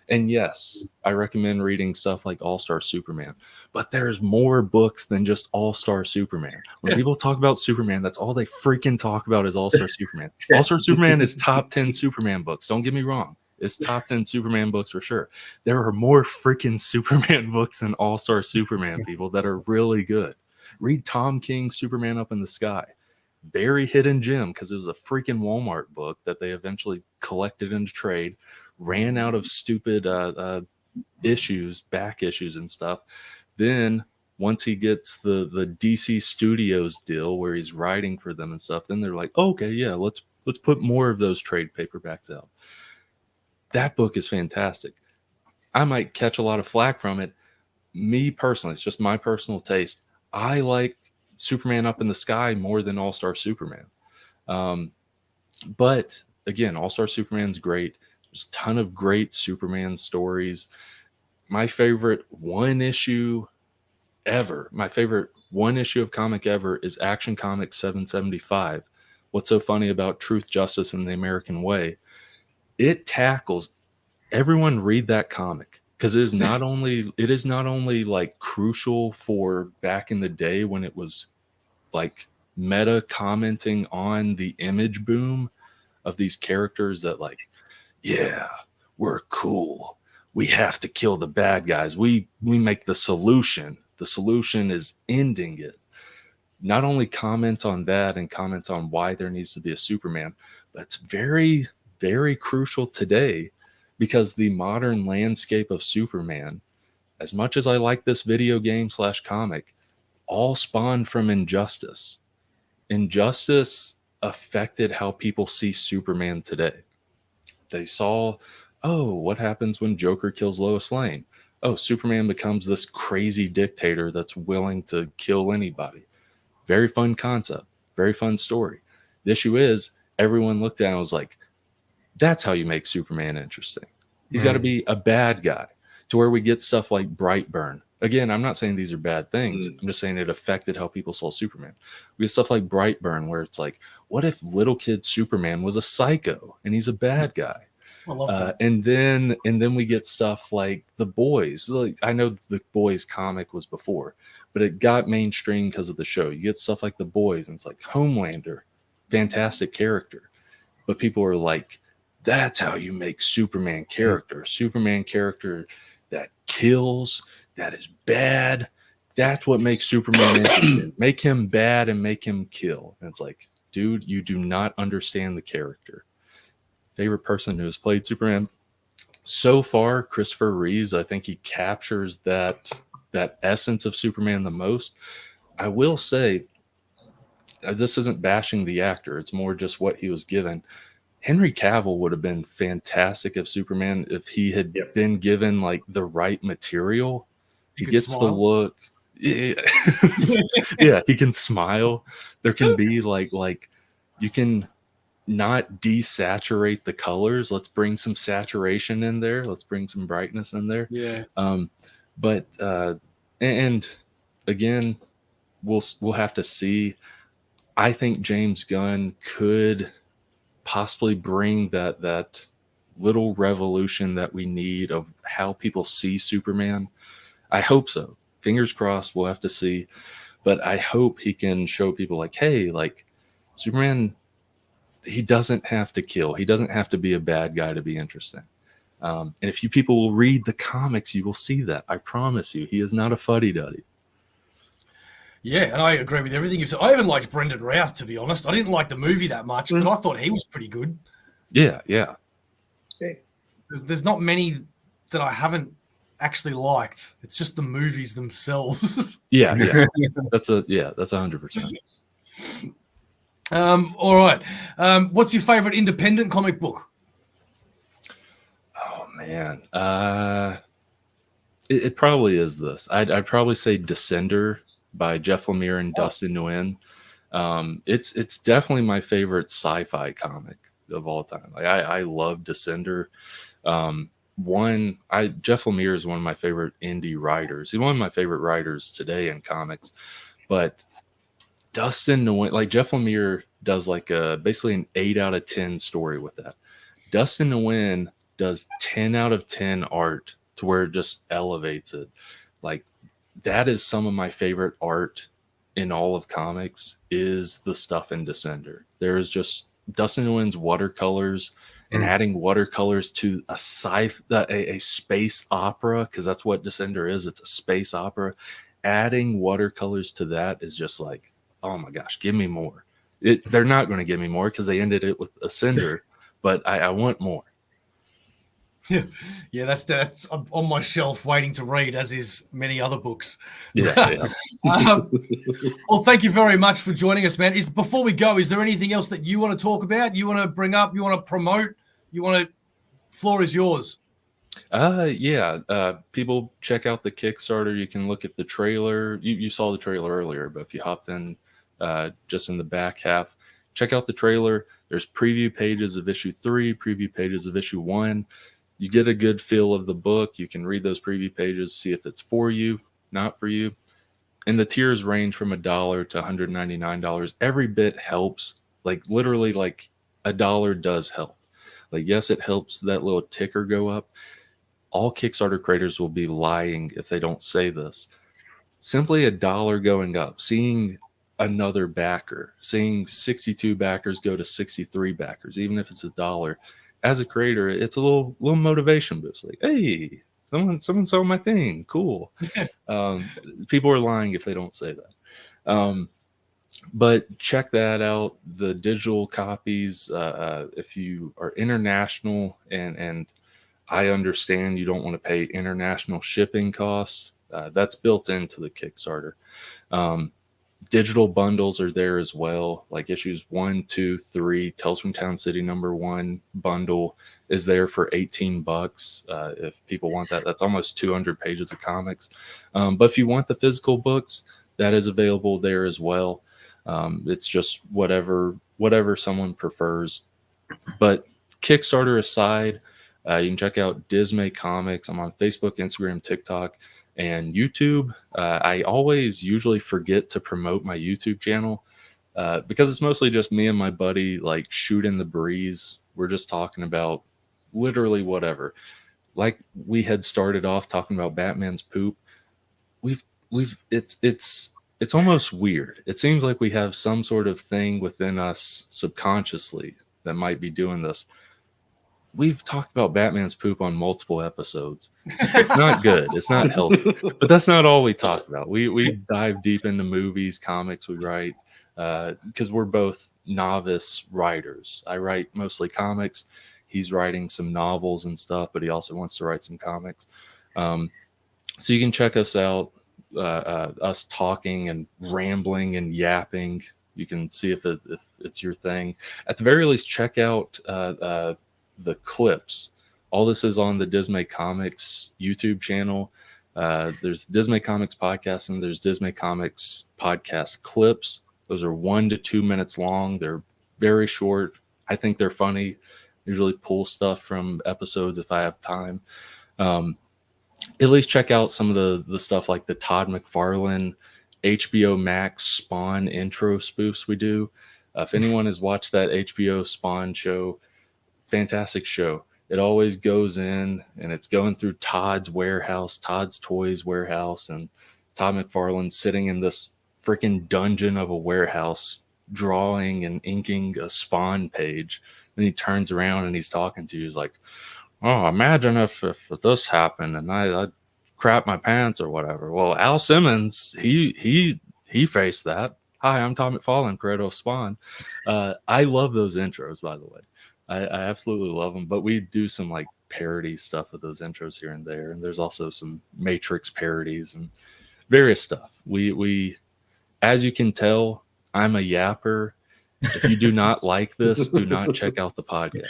And yes, I recommend reading stuff like All-Star Superman, but there's more books than just All-Star Superman. When people talk about Superman, that's all they freaking talk about is All-Star Superman. All-Star Superman is top 10 Superman books. Don't get me wrong. It's top 10 Superman books for sure. There are more freaking Superman books than All-Star Superman, people, that are really good. Read Tom King's Superman Up in the Sky. Very hidden gem, because it was a freaking Walmart book that they eventually collected into trade, ran out of stupid issues, back issues and stuff. Then once he gets the DC Studios deal where he's writing for them and stuff, then they're like, okay, yeah, let's put more of those trade paperbacks out. That book is fantastic. I might catch a lot of flack from it. Me personally, it's just my personal taste. I like Superman Up in the Sky more than All-Star Superman. But again, All-Star Superman's great. There's a ton of great Superman stories. My favorite one issue of comic ever is Action Comics 775. What's so funny about Truth, Justice, and the American Way? It tackles, everyone read that comic, because it is not only like crucial for back in the day when it was like meta commenting on the image boom of these characters that like, yeah, we're cool, we have to kill the bad guys, we make the solution is ending it. Not only comments on that and comments on why there needs to be a Superman, but it's very, very crucial today, because the modern landscape of Superman, as much as I like this video game / comic, all spawned from Injustice. Injustice affected how people see Superman today. They saw, oh, what happens when Joker kills Lois Lane? Oh, Superman becomes this crazy dictator that's willing to kill anybody. Very fun concept, very fun story. The issue is, everyone looked at it and was like, that's how you make Superman interesting. He's got to be a bad guy, to where we get stuff like Brightburn. Again, I'm not saying these are bad things. I'm just saying it affected how people saw Superman. We get stuff like Brightburn, where it's like, what if little kid Superman was a psycho and he's a bad guy? I love that. And then we get stuff like The Boys. Like, I know The Boys comic was before, but it got mainstream because of the show. You get stuff like The Boys, and it's like Homelander, fantastic character. But people are like, that's how you make Superman character. Superman character that kills, that is bad. That's what makes Superman interesting. Make him bad and make him kill. And it's like, dude, you do not understand the character. Favorite person who has played Superman so far, Christopher Reeves. I think he captures that essence of Superman the most. I will say, this isn't bashing the actor, it's more just what he was given. Henry Cavill would have been fantastic as Superman if he had been given like the right material. He gets the look. Yeah. Yeah, he can smile. There can be like you can not desaturate the colors. Let's bring some saturation in there. Let's bring some brightness in there. Yeah. But and again, we'll have to see. I think James Gunn could possibly bring that little revolution that we need of how people see Superman. I hope so. Fingers crossed. We'll have to see. But I hope he can show people like, hey, like Superman, he doesn't have to kill. He doesn't have to be a bad guy to be interesting. And if you people will read the comics, you will see that. I promise you, he is not a fuddy-duddy. Yeah, and I agree with everything you said. I even liked Brendan Routh, to be honest. I didn't like the movie that much, but I thought he was pretty good. Yeah. There's not many that I haven't actually liked. It's just the movies themselves. Yeah. That's 100%. All right. What's your favorite independent comic book? Oh man, it probably is this. I'd probably say Descender by Jeff Lemire and Dustin Nguyen. It's definitely my favorite sci-fi comic of all time. Like I love Descender. Jeff Lemire is one of my favorite indie writers. He's one of my favorite writers today in comics. But Dustin Nguyen, like Jeff Lemire does like basically an 8 out of 10 story with that. Dustin Nguyen does 10 out of 10 art to where it just elevates it. Like that is some of my favorite art in all of comics is the stuff in Descender. There is just Dustin Nguyen's watercolors and adding watercolors to a space opera, because that's what Descender is. It's a space opera. Adding watercolors to that is just like, oh my gosh, give me more. They're not going to give me more because they ended it with Ascender, but I want more. Yeah, that's on my shelf waiting to read, as is many other books. Yeah. Well, thank you very much for joining us, man. Before we go, is there anything else that you want to talk about? You want to bring up? You want to promote? You want to? Floor is yours. People check out the Kickstarter. You can look at the trailer. You saw the trailer earlier, but if you hopped in just in the back half, check out the trailer. There's preview pages of issue 3, preview pages of issue 1. You get a good feel of the book. You can read those preview pages, see if it's for you, not for you. And the tiers range from $1 to $199. Every bit helps. Like literally, like $1 does help. Like, yes, it helps that little ticker go up. All Kickstarter creators will be lying if they don't say this. Simply $1 going up, seeing another backer, seeing 62 backers go to 63 backers, even if it's $1. As a creator, it's a little motivation boost. Like, hey, someone saw my thing. Cool. People are lying if they don't say that. But check that out. The digital copies, if you are international, and I understand you don't want to pay international shipping costs, that's built into the Kickstarter. Digital bundles are there as well, like issues 1, 2, 3. Tales from Town City #1 bundle is there for $18. If people want that, that's almost 200 pages of comics. But if you want the physical books, that is available there as well. It's just whatever someone prefers. But Kickstarter aside, you can check out Dismay Comics. I'm on Facebook, Instagram, TikTok, and YouTube. I always usually forget to promote my YouTube channel because it's mostly just me and my buddy, like, shooting the breeze. We're just talking about literally whatever. Like we had started off talking about Batman's poop. It's almost weird. It seems like we have some sort of thing within us subconsciously that might be doing this. We've talked about Batman's poop on multiple episodes. It's not good. It's not healthy. But that's not all we talk about. We dive deep into movies, comics we write, because we're both novice writers. I write mostly comics. He's writing some novels and stuff, but he also wants to write some comics. So you can check us out, us talking and rambling and yapping. You can see if it's your thing. At the very least, check out the clips. All this is on the Dismay Comics YouTube channel. There's Dismay Comics podcast, and there's Dismay Comics podcast clips. Those are 1 to 2 minutes long. They're very short. I think they're funny. Usually pull stuff from episodes if I have time. At least check out some of the stuff like the Todd McFarlane HBO Max Spawn intro spoofs we do. If anyone has watched that HBO Spawn show, fantastic show. It always goes in and it's going through Todd's warehouse, Todd's Toys warehouse, and Todd McFarlane sitting in this freaking dungeon of a warehouse drawing and inking a Spawn page. Then he turns around and he's talking to you. He's like, oh, imagine if this happened and I crap my pants or whatever. Well, Al Simmons, he faced that. Hi, I'm Todd McFarlane, creator of Spawn. I love those intros, by the way. I absolutely love them, but we do some like parody stuff with those intros here and there. And there's also some Matrix parodies and various stuff. We, as you can tell, I'm a yapper. If you do not like this, do not check out the podcast.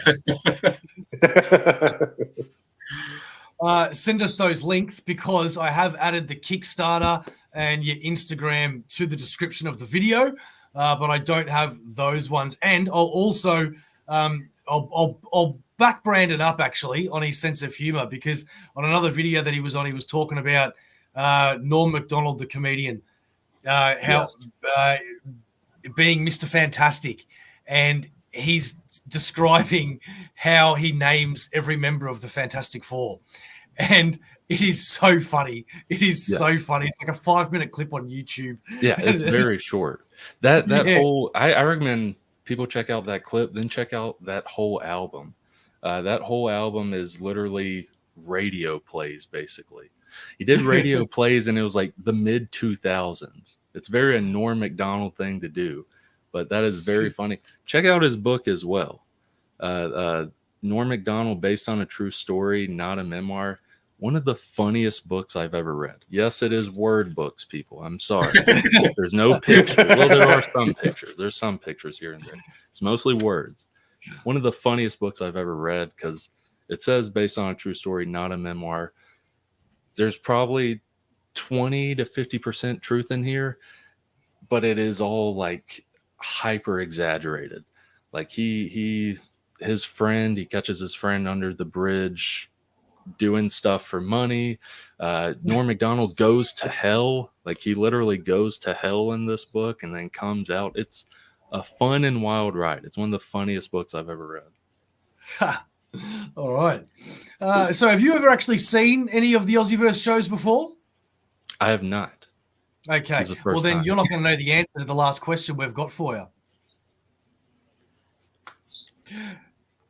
Send us those links, because I have added the Kickstarter and your Instagram to the description of the video, but I don't have those ones. And I'll also I'll back Brandon up actually on his sense of humor, because on another video that he was on, he was talking about Norm Macdonald, the comedian, being Mr. Fantastic, and he's describing how he names every member of the Fantastic Four, and it is so funny. It is so funny. It's like a 5-minute clip on YouTube. Yeah, it's very short. That whole I recommend people check out that clip, then check out that whole album. That whole album is literally radio plays, basically. He did radio plays, and it was like the mid 2000s. It's very a Norm Macdonald thing to do, but that is very funny. Check out his book as well. Norm Macdonald, based on a true story, not a memoir. One of the funniest books I've ever read. Yes, it is word books, people. I'm sorry. There's no pictures. Well, there are some pictures. There's some pictures here and there. It's mostly words. One of the funniest books I've ever read, because it says based on a true story, not a memoir. There's probably 20 to 50% truth in here, but it is all like hyper exaggerated. Like his friend, he catches his friend under the bridge doing stuff for money. Norm Macdonald goes to hell. Like he literally goes to hell in this book and then comes out. It's a fun and wild ride. It's one of the funniest books I've ever read. All right. So have you ever actually seen any of the AussieVerse shows before? I have not. Okay. Well, then you're not going to know the answer to the last question we've got for you.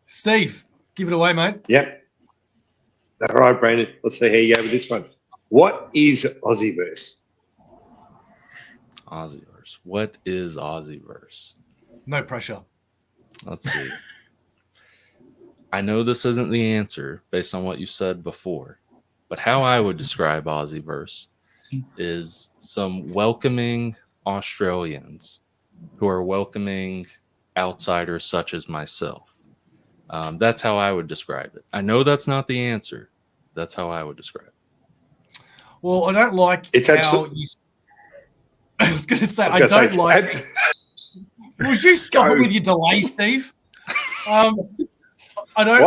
Steve, give it away, mate. Yep. All right, Brandon. Let's see how you go with this one. What is AussieVerse? AussieVerse. What is AussieVerse? No pressure. Let's see. I know this isn't the answer based on what you said before, but how I would describe AussieVerse is some welcoming Australians who are welcoming outsiders such as myself. That's how I would describe it. I know that's not the answer. That's how I would describe it. Well, I don't like how you... I was going to say, I don't like... Would you stop it with your delay, Steve? I don't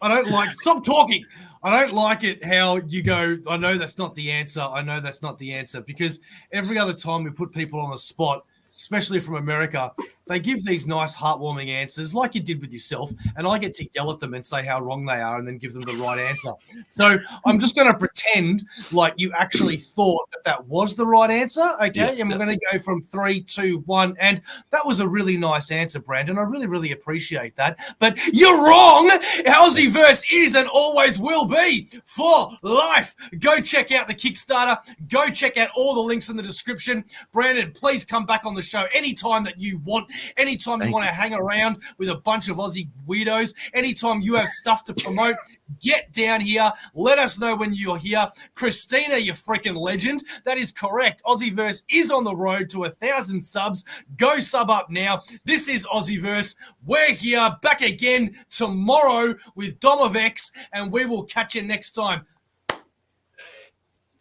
like... Stop talking. I don't like it how you go, I know that's not the answer. I know that's not the answer. Because every other time we put people on the spot, especially from America, they give these nice, heartwarming answers like you did with yourself, and I get to yell at them and say how wrong they are and then give them the right answer. So I'm just going to pretend like you actually thought that was the right answer, okay? Yes, and we're going to go from 3, 2, 1, and that was a really nice answer, Brandon. I really, really appreciate that. But you're wrong! AussieVerse is and always will be for life. Go check out the Kickstarter. Go check out all the links in the description. Brandon, please come back on the show anytime that you want, anytime you want to hang around with a bunch of Aussie weirdos, anytime you have stuff to promote, get down here. Let us know when you're here. Christina, you freaking legend. That is correct. AussieVerse is on the road to 1,000 subs. Go sub up now. This is AussieVerse. We're here back again tomorrow with Dom of X, and we will catch you next time.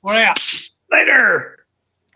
We're out. Later.